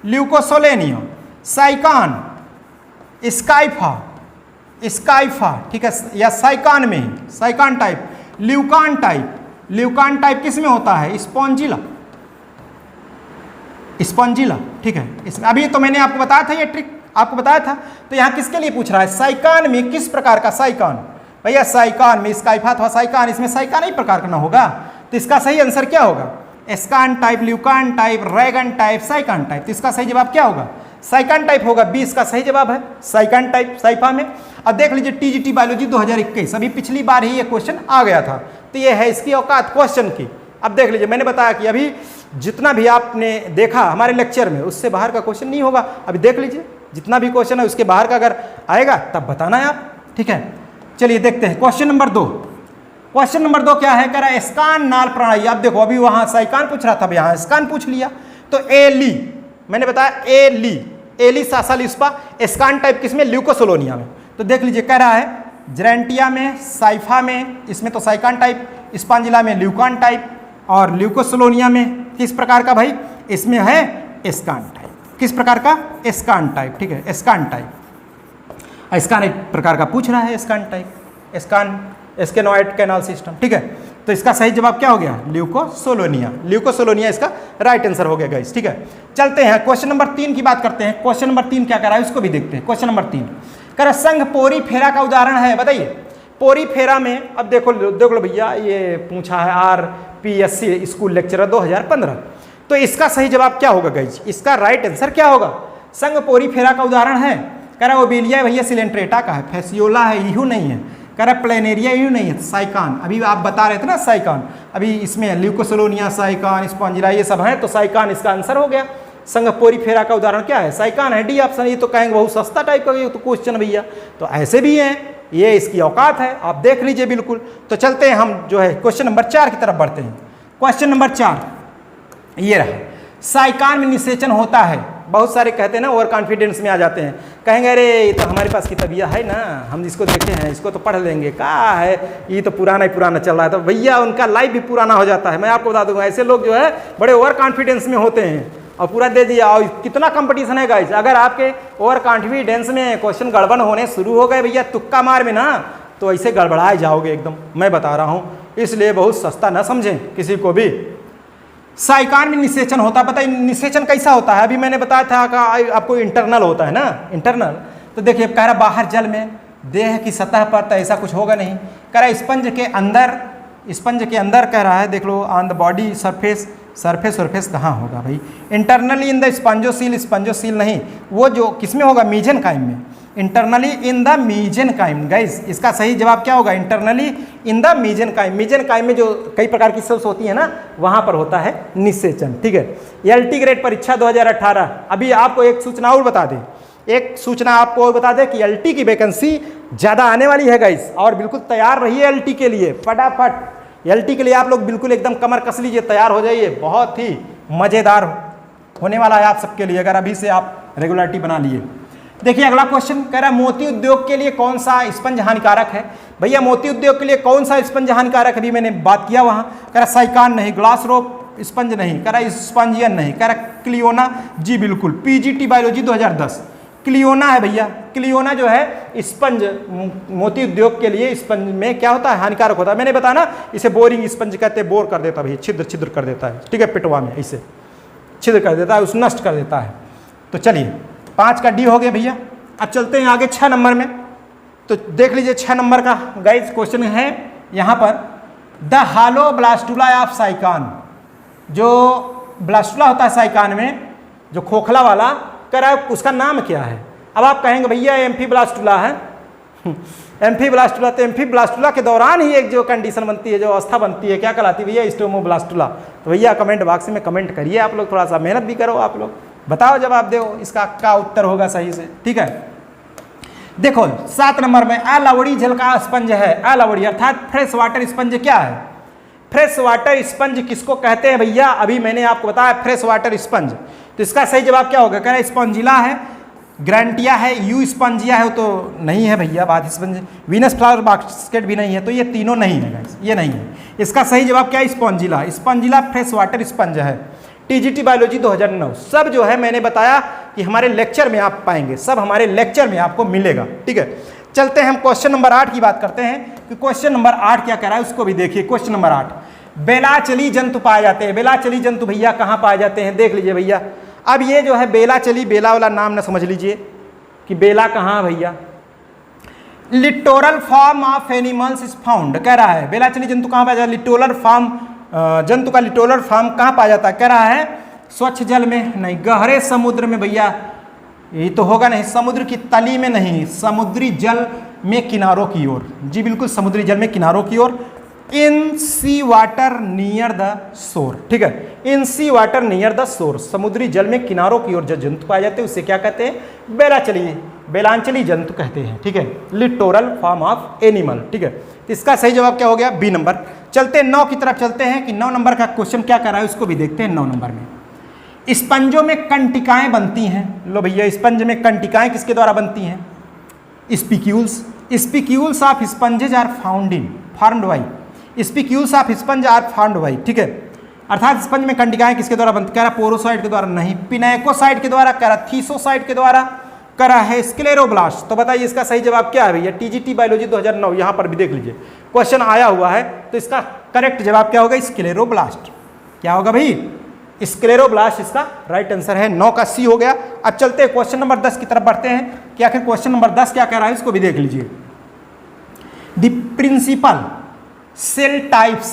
ल्यूकोसोलेनिया। साइकान स्काइफा, स्काइफा, ठीक है, या साइकान में ही, Sycon type. Leucon type, leucon type किसमें होता है, स्पॉन्जिला, स्पॉन्जिला, ठीक है। इसमें अभी तो मैंने आपको बताया था, ये ट्रिक आपको बताया था। तो यहाँ किसके लिए पूछ रहा है, साइकान में किस प्रकार का साइकान। भैया साइकान में स्काइफा अथवा साइकान, इसमें साइकान ही प्रकार का ना होगा, तो इसका सही आंसर क्या होगा, ascon type, leucon type, rhagon type, sycon type. तो इसका सही जवाब क्या होगा, साइकान टाइप होगा। 20 का सही जवाब है साइकान टाइप, साइफा में। अब देख लीजिए टीजीटी बायोलॉजी 2021, अभी पिछली बार ही ये क्वेश्चन आ गया था, तो ये है इसकी औकात क्वेश्चन की। अब देख लीजिए, मैंने बताया कि अभी जितना भी आपने देखा हमारे लेक्चर में, उससे बाहर का क्वेश्चन नहीं होगा। अभी देख लीजिए जितना भी क्वेश्चन है उसके बाहर का अगर आएगा तब बताना है आप, ठीक है। चलिए देखते हैं क्वेश्चन नंबर 2। क्वेश्चन नंबर 2 क्या है, कह रहा है एस्कान नाल प्रणाली। अब देखो अभी वहां साइकान पूछ रहा था, अब यहाँ एस्कान पूछ लिया। तो एली, मैंने बताया एली, एली सासा ल्यूस्पा, एस्कान टाइप किसमें, ल्यूकोसोलोनिया में। तो देख लीजिए कह रहा है जरेंटिया में, साइफा में, इसमें तो साइकान टाइप, स्पॉन्जिला में ल्यूकान टाइप, और ल्यूकोसोलोनिया में किस प्रकार का भाई, इसमें है एस्कान टाइप। किस प्रकार का, एस्कान टाइप, ठीक है, एस्कान टाइप। एस्कान एक प्रकार का पूछ रहा है, एस्कान टाइप, एस्कान एस्केनॉइड कैनाल सिस्टम, ठीक है। तो इसका सही जवाब क्या हो गया, ल्यूकोसोलोनिया, ल्यूकोसोलोनिया इसका राइट आंसर हो गया गाइस, ठीक है। चलते हैं क्वेश्चन नंबर 3 की बात करते हैं। क्वेश्चन नंबर 3 क्या कर रहा है उसको भी देखते हैं। क्वेश्चन नंबर 3 कह रहा है संघ पोरी फेरा का उदाहरण है, बताइए। पोरी फेरा में, अब देखो देख लो भैया, ये पूछा है RPSC स्कूल लेक्चरर 2015। तो इसका सही जवाब क्या होगा गाइस, इसका राइट आंसर क्या होगा, संघ पोरी फेरा का उदाहरण है। कह रहा है ओबेलिया भैया सिलेंट्रेटा का है, फेसियोला है, इहू नहीं है। कह रहा है प्लेनेरिया इहू नहीं है, साइकान। अभी आप बता रहे थे ना साइकान, अभी इसमें ल्यूकोसोलोनिया, साइकान, स्पॉन्जिला ये सब है, तो साइकान इसका आंसर हो गया। संग पोरीफेरा का उदाहरण क्या है? साइकान है, डी ऑप्शन। ये तो कहेंगे बहुत सस्ता टाइप का ये तो क्वेश्चन भैया, तो ऐसे भी हैं, ये इसकी औकात है, आप देख लीजिए बिल्कुल। तो चलते हैं हम जो है क्वेश्चन नंबर 4 की तरफ बढ़ते हैं। क्वेश्चन नंबर 4 ये रहा, साइकान में निषेचन होता है। बहुत सारे कहते हैं ना, ओवर कॉन्फिडेंस में आ जाते हैं, कहेंगे अरे ये तो हमारे पास किताबिया है ना, हम इसको देखे हैं, इसको तो पढ़ लेंगे, कहाँ है ये तो पुराना ही पुराना चल रहा है। तो भैया उनका लाइफ भी पुराना हो जाता है। मैं आपको बता दूंगा, ऐसे लोग जो है बड़े ओवर कॉन्फिडेंस में होते हैं और पूरा दे दिया। और कितना कंपटीशन है गाइस, अगर आपके ओवर कॉन्फिडेंस में क्वेश्चन गड़बड़ होने शुरू हो गए भैया तुक्का मार में ना, तो ऐसे गड़बड़ाए जाओगे एकदम, मैं बता रहा हूँ। इसलिए बहुत सस्ता ना समझें किसी को भी। साइकान में निषेचन होता, पता है निषेचन कैसा होता है? अभी मैंने बताया था कि आपको इंटरनल होता है ना, इंटरनल। तो देखिए कह रहा बाहर जल में, देह की सतह पर, तो ऐसा कुछ होगा नहीं। कह रहा स्पंज के अंदर, स्पंज के अंदर कह रहा है, देख लो on the body surface, surface कहाँ होगा भाई? Internally in the spongocoel, spongocoel नहीं, वो जो किसमें होगा? मीजेनकाइम में। इंटरनली इन द मीजेनकाइम गाइस, इसका सही जवाब क्या होगा? Internally in the मीजेनकाइम। मीजेनकाइम में जो कई प्रकार की सेल्स होती है ना, वहां पर होता है निषेचन, ठीक है। एलटी ग्रेड परीक्षा 2018। अभी आपको एक सूचना और बता दें, एक सूचना आपको और बता दें कि एलटी की वैकेंसी ज़्यादा आने वाली है गाइस, और बिल्कुल तैयार रहिए एलटी के लिए, फटाफट एलटी के लिए आप लोग बिल्कुल एकदम कमर कस लीजिए, तैयार हो जाइए। बहुत ही मज़ेदार होने वाला है आप सबके लिए, अगर अभी से आप रेगुलरिटी बना लिए। देखिए अगला क्वेश्चन कह रहा है मोती उद्योग के लिए कौन सा स्पंज हानिकारक है? भैया मोती उद्योग के लिए कौन सा स्पंज हानिकारक है? अभी मैंने बात किया वहाँ। कह रहा साइकान नहीं, ग्लास रोप स्पंज नहीं, कह रहा स्पंजियन नहीं, कह रहा क्लियोना, जी बिल्कुल, पीजीटी बायोलॉजी 2010 क्लियोना है भैया। क्लियोना जो है स्पंज, मोती उद्योग के लिए स्पंज में क्या होता है? हानिकारक होता है। मैंने बताया ना, इसे बोरिंग स्पंज कहते हैं, बोर कर देता है भैया, छिद्र छिद्र कर देता है, ठीक है, पिटवा में इसे छिद्र कर देता है, उस नष्ट कर देता है। तो चलिए 5 का डी हो गया भैया। अब चलते हैं आगे 6 नंबर में। तो देख लीजिए 6 नंबर का गाइस क्वेश्चन है यहाँ पर, the hello blastula of Sycon. जो ब्लास्टुला होता है साइकान में, जो खोखला वाला, कह रहा है उसका नाम क्या है? अब आप कहेंगे भैया एम्फी ब्लास्टुला है। एम्फी ब्लास्टुला, तो एम्फी ब्लास्टुला के दौरान ही एक जो कंडीशन बनती है, जो अवस्था बनती है, क्या कहलाती है भैया? स्टोमोब्लास्टुला। तो भैया कमेंट बॉक्स में कमेंट करिए आप लोग, थोड़ा सा मेहनत भी करो आप लोग, बताओ जवाब दो, इसका क्या उत्तर होगा सही से, ठीक है। देखो 7 नंबर में अलावड़ी जल का स्पंज है। अलावड़ी अर्थात फ्रेश वाटर स्पंज क्या है? फ्रेश वाटर स्पंज किसको कहते हैं भैया? अभी मैंने आपको बताया फ्रेश वाटर स्पंज। तो इसका सही जवाब क्या होगा? कह रहे स्पंजिला है, ग्रांटिया है, यू स्पंजिया है, तो नहीं है भैया बात स्पंज। वीनस फ्लावर बास्केट भी नहीं है, तो ये तीनों नहीं है गाइस, ये नहीं है। इसका सही जवाब क्या है? Spongilla. Spongilla fresh water sponge है। TGT biology 2009। सब जो है मैंने बताया कि हमारे लेक्चर में आप पाएंगे, सब हमारे लेक्चर में आपको मिलेगा, ठीक है। चलते हैं हम क्वेश्चन नंबर 8 की बात करते हैं कि क्वेश्चन नंबर 8 क्या कह रहा है, उसको भी देखिए। क्वेश्चन नंबर 8, बेलाचली जंतु पाए जाते हैं। बेलाचली जंतु भैया कहाँ पाए जाते हैं? देख लीजिए भैया। अब ये जो है बेलाचली, बेला वाला नाम ना समझ लीजिए कि बेला कहाँ भैया। Littoral form of animals is found, कह रहा है बेलाचली जंतु कहाँ पाया जाता है? लिटोरल फॉर्म, जंतु का लिटोरल फॉर्म कहाँ पाया जाता है? कह रहा है स्वच्छ जल में नहीं, गहरे समुद्र में भैया, ये तो होगा नहीं, समुद्र की तली में नहीं, समुद्री जल में किनारों की ओर, जी बिल्कुल समुद्री जल में किनारों की ओर। इन सी वाटर नियर द शोर, ठीक है, इन सी वाटर नियर द शोर, समुद्री जल में किनारों की ओर जो जंतु पाए जाते हैं उसे क्या कहते हैं? बेलाचली, बेलांचली जंतु कहते हैं, ठीक है, लिटोरल फॉर्म ऑफ एनिमल, ठीक है। तो इसका सही जवाब क्या हो गया? B number. चलते हैं 9 की तरफ चलते हैं कि 9 नंबर का क्वेश्चन क्या कर रहा है, उसको भी देखते हैं। 9 नंबर में स्पंजों में कंटिकाएं बनती हैं। लो भैया, स्पंज में कंटिकाएं किसके द्वारा बनती हैं? Spicules. Spicules of sponges are formed by, spicules of sponge are formed by, ठीक है। अर्थात स्पंज में कंटिकाएं किसके द्वारा बनती? कह रहा पोरोसाइट के द्वारा नहीं, पिनेकोसाइट के द्वारा, कह रहा थीसोसाइट के द्वारा, कह रहा है स्क्लेरोब्लास्ट। तो बताइए इसका सही जवाब क्या है भैया? टीजीटी बायोलॉजी 2009, यहां पर भी देख लीजिए क्वेश्चन आया हुआ है, तो इसका करेक्ट जवाब क्या होगा? स्क्लेरोब्लास्ट। क्या होगा भाई? स्क्लेरोब्लास्ट इसका राइट आंसर है। 9 का सी हो गया। अब चलते हैं क्वेश्चन नंबर 10 की तरफ बढ़ते हैं कि आखिर क्वेश्चन नंबर 10 क्या कह रहा है, इसको भी देख लीजिए। The principal cell types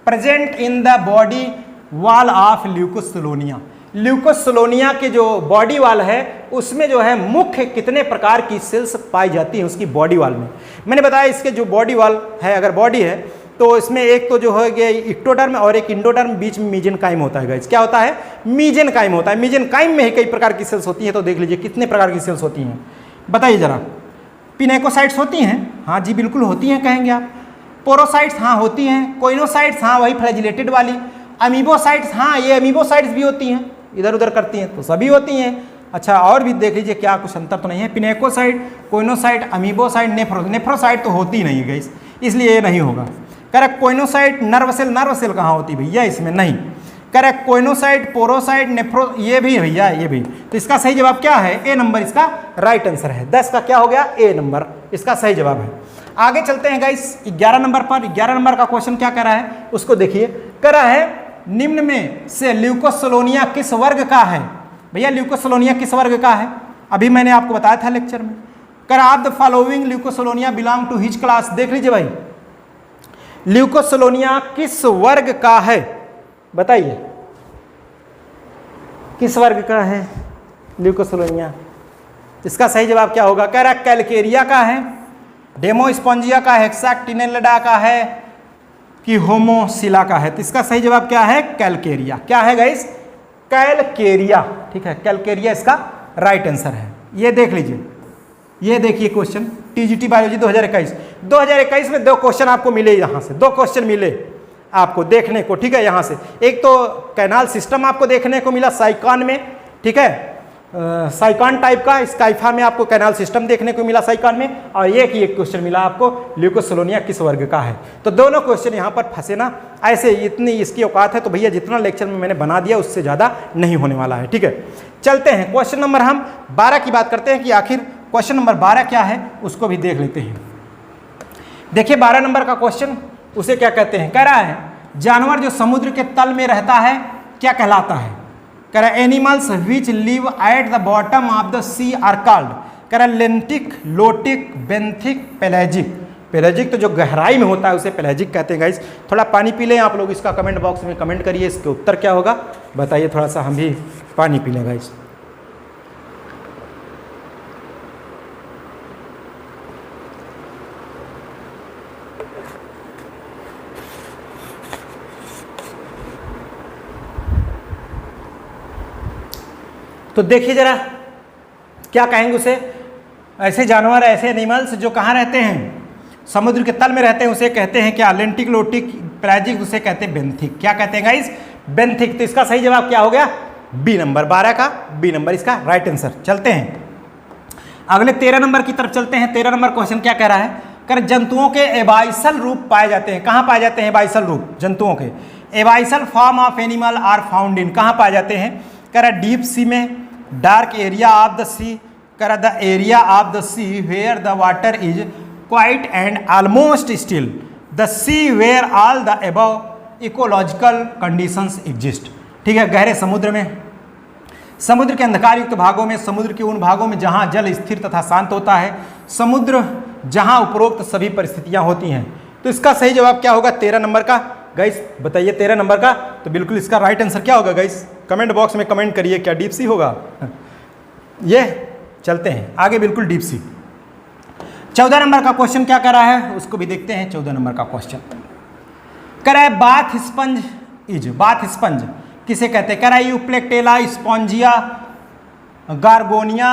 present in the body wall of Leucosolenia. Leucosolenia के जो बॉडी वॉल है उसमें जो है मुख्य कितने प्रकार की सेल्स पाई जाती हैं उसकी बॉडी वॉल में? मैंने बताया इसके जो बॉडी वॉल है, अगर बॉडी है तो इसमें एक तो जो हो गया इक्टोडर्म और एक इंडोडर्म, बीच में मीजेनकाइम होता है गाइस। क्या होता है? मीजेनकाइम होता है। मीजेनकाइम में ही कई प्रकार की सेल्स होती हैं, तो देख लीजिए कितने प्रकार की सेल्स होती हैं, बताइए जरा। पिनेकोसाइट्स होती हैं, हाँ जी बिल्कुल होती हैं कहेंगे आप। पोरोसाइट्स, हाँ होती हैं। कोइनोसाइट्स, हाँ वही फ्लैजिलेटेड वाली। अमीबोसाइट्स, हाँ ये अमीबोसाइट्स भी होती हैं, इधर उधर करती हैं, तो सभी होती हैं। अच्छा और भी देख लीजिए क्या कुछ अंतर तो नहीं है। पिनेकोसाइट, कोइनोसाइट, अमीबोसाइट, नेफ्रोसाइट तो होती नहीं है गाइस, इसलिए ये नहीं होगा। करेक्ट। कोइनोसाइट, नर्व सेल कहाँ होती है भैया? इसमें नहीं। करेक्ट। कोइनोसाइट, पोरोसाइट, नेफ्रो, ये भी भैया ये भी। तो इसका सही जवाब क्या है? ए नंबर इसका राइट आंसर है। 10 का क्या हो गया? ए नंबर इसका सही जवाब है। आगे चलते हैं गाइस 11 नंबर पर। 11 नंबर का क्वेश्चन क्या कर रहा है उसको देखिए। कर रहा है निम्न में से ल्यूकोसलोनिया किस वर्ग का है? भैया ल्यूकोसलोनिया किस वर्ग का है? अभी मैंने आपको बताया था लेक्चर में। कर आप the following leucosolenia belong to which class? देख लीजिए भाई, ल्यूकोसलोनिया किस वर्ग का है? बताइए किस वर्ग का है ल्यूकोसलोनिया? इसका सही जवाब क्या होगा? कह रहा कैलकेरिया का है, डेमोस्पोंजिया का है, हेक्साक्टिनेलिडा का है कि होमोसिला का है? तो इसका सही जवाब क्या है? कैलकेरिया। क्या है गाइस? कैलकेरिया। ठीक है, कैलकेरिया इसका राइट आंसर है। ये देख लीजिए, ये देखिए क्वेश्चन टीजीटी बायोलॉजी 2021 में 2 क्वेश्चन आपको मिले, यहाँ से 2 क्वेश्चन मिले आपको देखने को। ठीक है, यहाँ से एक तो कैनाल सिस्टम आपको देखने को मिला साइकान में, ठीक है, साइकान टाइप का। स्काइफा में आपको कैनाल सिस्टम देखने को मिला साइकान में, और एक क्वेश्चन मिला आपको ल्यूकोसलोनिया किस वर्ग का है। तो दोनों क्वेश्चन यहाँ पर फंसे ना, ऐसे इतनी इसकी औकात है तो भैया जितना लेक्चर में मैंने बना दिया उससे ज़्यादा नहीं होने वाला है। ठीक है, चलते हैं क्वेश्चन नंबर हम 12 की बात करते हैं कि आखिर क्वेश्चन नंबर 12 क्या है उसको भी देख लेते हैं। देखिए 12 नंबर का क्वेश्चन उसे क्या कहते हैं? कह रहा है जानवर जो समुद्र के तल में रहता है क्या कहलाता है? कह रहा है animals which live at the bottom of the sea are called. कह रहा है लेंटिक, लोटिक, बेंथिक, पेलेजिक। पेलेजिक तो जो गहराई में होता है उसे पेलेजिक कहते हैं गाइस। थोड़ा पानी पी लें आप लोग, इसका कमेंट बॉक्स में कमेंट करिए, इसके उत्तर क्या होगा बताइए। थोड़ा सा हम भी पानी पी लें गाइस। तो देखिए जरा क्या कहेंगे उसे। ऐसे जानवर, ऐसे एनिमल्स जो कहाँ रहते हैं? समुद्र के तल में रहते हैं, उसे कहते हैं क्या? लेंटिक, लोटिक, पेलाजिक, उसे कहते हैं बेंथिक। क्या कहते हैं गाइस? बेंथिक। तो इसका सही जवाब क्या हो गया? B number. 12 का बी नंबर इसका राइट आंसर। चलते हैं अगले 13 नंबर की तरफ चलते हैं। 13 नंबर क्वेश्चन क्या कह रहा है? कर जंतुओं के एबाइसल रूप पाए जाते हैं। कहाँ पाए जाते हैं एबाइसल रूप जंतुओं के? Abyssal form of animal are found in. कहाँ पाए जाते हैं? कर डीप सी में, dark area of the sea, कर the area of the sea where the water is quite and almost still, the sea where all the above ecological conditions exist. ठीक है, गहरे समुद्र में, समुद्र के अंधकार युक्त भागों में, समुद्र के उन भागों में जहां जल स्थिर तथा शांत होता है, समुद्र जहां उपरोक्त सभी परिस्थितियां होती हैं। तो इसका सही जवाब क्या होगा 13 नंबर का? गाइस बताइए 13 नंबर का। तो बिल्कुल इसका राइट आंसर क्या होगा गाइस? कमेंट बॉक्स में कमेंट करिए, क्या डीप सी होगा? ये चलते हैं आगे, बिल्कुल डीप सी। 14 नंबर का क्वेश्चन क्या कर रहा है उसको भी देखते हैं। 14 नंबर का क्वेश्चन कह रहा है bath sponge is. Bath sponge किसे कहते हैं? कह रहा है यूप्लेक्टेला, स्पॉन्जिया, गार्गोनिया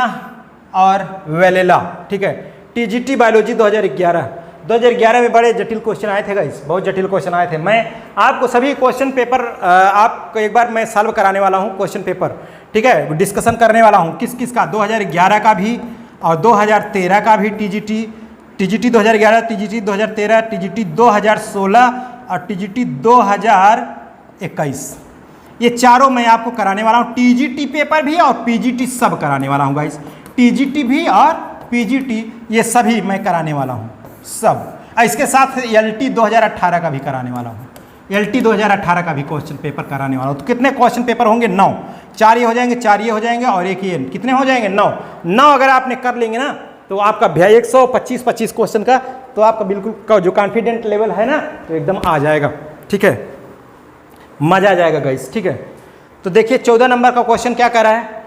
और वेलेला। ठीक है, टीजीटी बायोलॉजी 2011 में बड़े जटिल क्वेश्चन आए थे गाइस, बहुत जटिल क्वेश्चन आए थे। मैं आपको सभी क्वेश्चन पेपर आपको एक बार मैं सॉल्व कराने वाला हूं क्वेश्चन पेपर। ठीक है, डिस्कशन करने वाला हूं किस किस का, 2011 का भी और 2013 का भी। टीजीटी 2011, टीजीटी 2013, टीजीटी 2016 और टीजीटी 2021। ये चारों मैं आपको कराने वाला हूँ। टीजीटी पेपर भी और पीजीटी सब कराने वाला हूँ गाइस। टीजीटी भी और पीजीटी ये सभी मैं कराने वाला हूँ सब। इसके साथ एलटी 2018 का भी कराने वाला हूँ। एलटी 2018 का भी क्वेश्चन पेपर कराने वाला हूँ। तो कितने क्वेश्चन पेपर होंगे? 9। 4 ये हो जाएंगे, 4 ये हो जाएंगे और एक ये, कितने हो जाएंगे? 9 अगर आपने कर लेंगे ना तो आपका भैया 125 क्वेश्चन का, तो आपका बिल्कुल जो कॉन्फिडेंट लेवल है ना तो एकदम आ जाएगा। ठीक है, मजा आ जाएगा गाइस। ठीक है, तो देखिए 14 नंबर का क्वेश्चन क्या कर रहा है?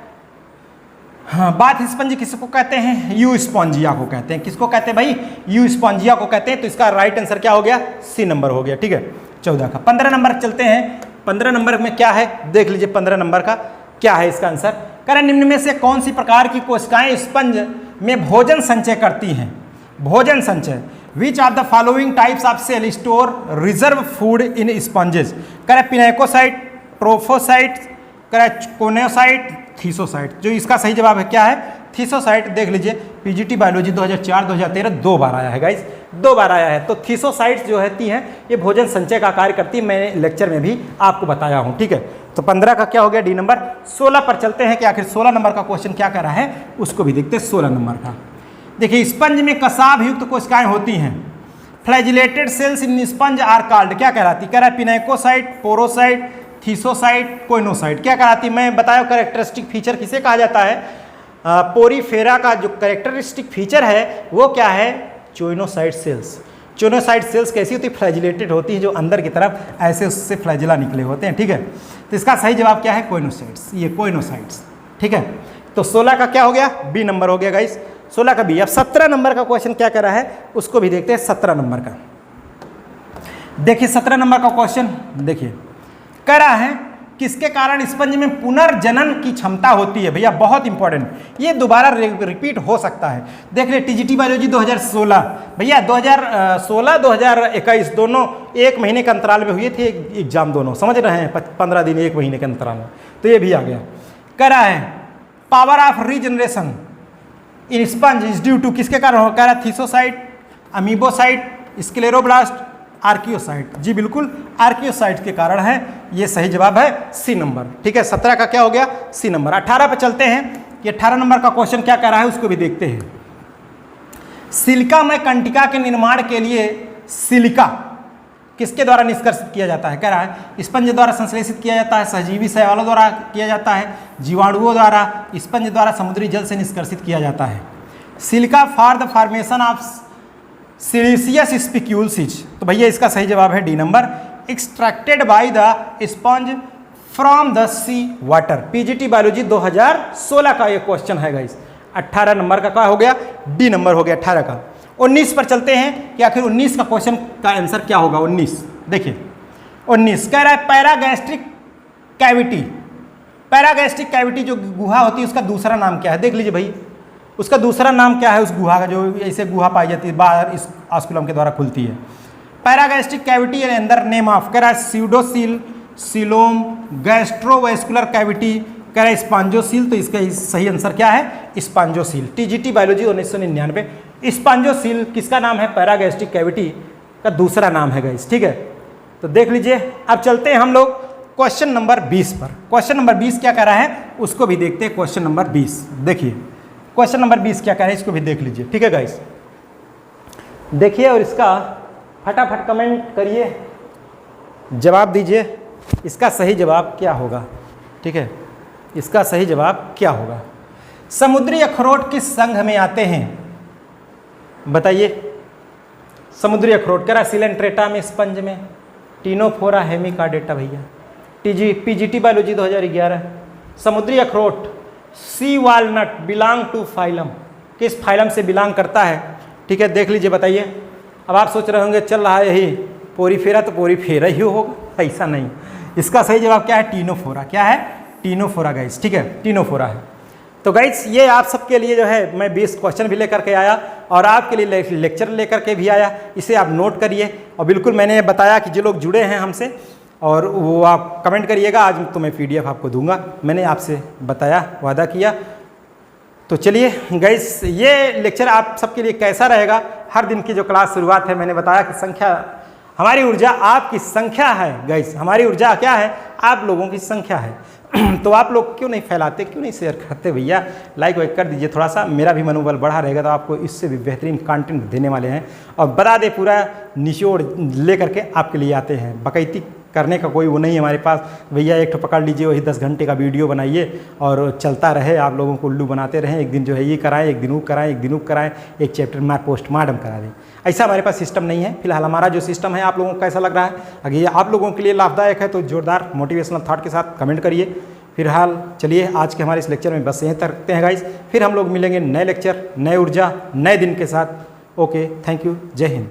हाँ, बाथ स्पंज किसको कहते हैं? यू स्पॉन्जिया को कहते हैं। किसको कहते हैं भाई? यू स्पॉन्जिया को कहते हैं। तो इसका राइट आंसर क्या हो गया? सी नंबर हो गया। ठीक है, 14 का। 15 नंबर चलते हैं। 15 नंबर में क्या है देख लीजिए। 15 नंबर का क्या है इसका आंसर? कह रहे निम्न में से कौन सी प्रकार की कोशिकाएं स्पंज में भोजन संचय करती हैं? भोजन संचय। Which of the following types of cell store reserve food in sponges? कह रहे पिनेकोसाइट, ट्रोफोसाइट, कह रहे कोनेसाइट, थीसोसाइट। जो इसका सही जवाब है क्या है? थीसोसाइट। देख लीजिए पीजीटी बायोलॉजी 2004-2013 2 बार आया है गाइस, 2 बार आया है। तो थीसोसाइट्स जो रहती हैं ये भोजन संचय का कार्य करती है। मैंने लेक्चर में भी आपको बताया हूँ। ठीक है, तो 15 का क्या हो गया? D number. 16 पर चलते हैं कि आखिर 16 नंबर का क्वेश्चन क्या कर रहा है, उसको भी देखते हैं। 16 नंबर का देखिए, स्पंज में कसाभ युक्त कोशिकाएं होती हैं। Flagellated cells in sponge are called, क्या कहलाती? कह रहा है पिनेकोसाइट, पोरोसाइट, थीसोसाइट, कोइनोसाइट। क्या कहलाती? मैं बताया कैरेक्टरिस्टिक फीचर किसे कहा जाता है? पोरीफेरा का जो कैरेक्टरिस्टिक फीचर है वो क्या है? चोइनोसाइट सेल्स। चोइनोसाइट सेल्स कैसी होती है? फ्लैजिलेटेड होती है, जो अंदर की तरफ ऐसे उससे फ्लैजिला निकले होते हैं। ठीक है, तो इसका सही जवाब क्या है? कोइनोसाइट्स। ये कोइनोसाइट्स। ठीक है, तो 16 का क्या हो गया? बी नंबर हो गया गाइस, 16 का बी। अब 17 नंबर का क्वेश्चन क्या कर रहा है उसको भी देखते हैं। 17 नंबर का देखिए, 17 नंबर का क्वेश्चन देखिए, कह रहा है किसके कारण स्पंज में पुनर्जनन की क्षमता होती है? भैया बहुत इंपॉर्टेंट, ये दोबारा रिपीट हो सकता है। देख ले टीजीटी बायोलॉजी 2016, भैया 2016-2021 दोनों एक महीने के अंतराल में हुए थे एग्जाम, दोनों समझ रहे हैं, 15 दिन 1 महीने के अंतराल में। तो ये भी आ गया। कह रहा है power of regeneration in sponge is due to, किसके कारण हो? कह रहा है थीसोसाइट, अमीबोसाइट, स्क्लेरोब्लास्ट, आर्कियोसाइट। जी बिल्कुल, आर्कियोसाइट के कारण है। ये सही जवाब है सी नंबर। ठीक है, 17 का क्या हो गया? सी नंबर। 18 पे चलते हैं कि 18 नंबर का क्वेश्चन क्या कर रहा है उसको भी देखते हैं। सिलिका में कंटिका के निर्माण के लिए सिलिका किसके द्वारा निष्कर्षित किया जाता है? कह रहा है स्पंज द्वारा संश्लेषित किया जाता है, सहजीवी शैवालों द्वारा किया जाता है, जीवाणुओं द्वारा, स्पंज द्वारा समुद्री जल से निष्कर्षित किया जाता है। Silica for the formation of siliceous spicules. तो भैया इसका सही जवाब है D number. Extracted by the sponge from the sea water. PGT biology 2016 का ये क्वेश्चन है गाइस। 18 नंबर का क्या हो गया? डी नंबर हो गया 18 का। 19 पर चलते हैं कि आखिर 19 का क्वेश्चन का आंसर क्या होगा? 19 देखिए, 19 कह रहा है पैरागैस्ट्रिक कैविटी। पैरागैस्ट्रिक कैविटी जो गुहा होती है उसका दूसरा नाम क्या है? देख लीजिए भाई, उसका दूसरा नाम क्या है उस गुहा का, जो ऐसे गुहा पाई जाती है बाहर इस ऑस्कुलम के द्वारा खुलती है? पैरागैस्ट्रिक कैविटी के अंदर नेम ऑफ, कह रहा है सीडोसील, सिलोम, गैस्ट्रोवेस्कुलर कैविटी, कह रहा है स्पॉन्जोसील। तो इसका सही आंसर क्या है? स्पॉन्जोसील। TGT biology 1999। स्पॉन्जोसील किसका नाम है? पैरागैस्ट्रिक कैविटी का दूसरा नाम है गाइस। ठीक है, तो देख लीजिए। अब चलते हैं हम लोग क्वेश्चन नंबर 20 पर। क्वेश्चन नंबर 20 क्या कह रहा है उसको भी देखते हैं। क्वेश्चन नंबर 20 देखिए, क्वेश्चन नंबर 20 क्या कह रहा है इसको भी देख लीजिए। ठीक है गाइस, देखिए और इसका फटाफट कमेंट करिए, जवाब दीजिए इसका सही जवाब क्या होगा। ठीक है, इसका सही जवाब क्या होगा? समुद्री अखरोट किस संघ में आते हैं बताइए? समुद्री अखरोट कह रहा सिलेंट्रेटा में, स्पंज में, टीनोफोरा हेमिकार्डेटा। भैया पीजीटी बायोलॉजी 2011। समुद्री अखरोट सी वालनट बिलोंग टू फाइलम, किस फाइलम से बिलोंग करता है? ठीक है, देख लीजिए बताइए। अब आप सोच रहे होंगे चल रहा है यही पोरीफेरा, तो पोरीफेरा ही होगा, ऐसा नहीं। इसका सही जवाब क्या है? टीनोफोरा। क्या है? Ctenophora guys. ठीक है, टीनोफोरा है। तो गाइस ये आप सबके लिए जो है मैं 20 क्वेश्चन भी लेकर के आया और आपके लिए लेक्चर लेकर के भी आया। इसे आप नोट करिए और बिल्कुल मैंने बताया कि जो लोग जुड़े हैं हमसे और वो आप कमेंट करिएगा। आज तो मैं PDF आपको दूंगा, मैंने आपसे बताया, वादा किया। तो चलिए गाइस, ये लेक्चर आप सबके लिए कैसा रहेगा? हर दिन की जो क्लास शुरुआत है मैंने बताया कि संख्या, हमारी ऊर्जा आपकी संख्या है गाइस। हमारी ऊर्जा क्या है? आप लोगों की संख्या है। तो आप लोग क्यों नहीं फैलाते, क्यों नहीं शेयर करते? भैया लाइक वाइक कर दीजिए, थोड़ा सा मेरा भी मनोबल बढ़ा रहेगा। तो आपको इससे भी बेहतरीन कंटेंट देने वाले हैं और बता दे पूरा निचोड़ ले करके आपके लिए आते हैं। बकैती करने का कोई वो नहीं है हमारे पास। भैया एक तो पकड़ लीजिए, वही 10 घंटे का वीडियो बनाइए और चलता रहे, आप लोगों को उल्लू बनाते रहें। एक दिन जो है ये कराएं, एक दिन वो कराएं, एक दिन वो कराएं, एक चैप्टर में पोस्टमार्टम करा दें। ऐसा हमारे पास सिस्टम नहीं है। फिलहाल हमारा जो सिस्टम है आप लोगों को कैसा लग रहा है? अगर ये आप लोगों के लिए लाभदायक है तो जोरदार मोटिवेशनल थॉट के साथ कमेंट करिए। फिलहाल चलिए आज के हमारे इस लेक्चर में बस यहीं तक रखते हैं गाइस। फिर हम लोग मिलेंगे नए लेक्चर, नए ऊर्जा, नए दिन के साथ। ओके, थैंक यू, जय हिंद।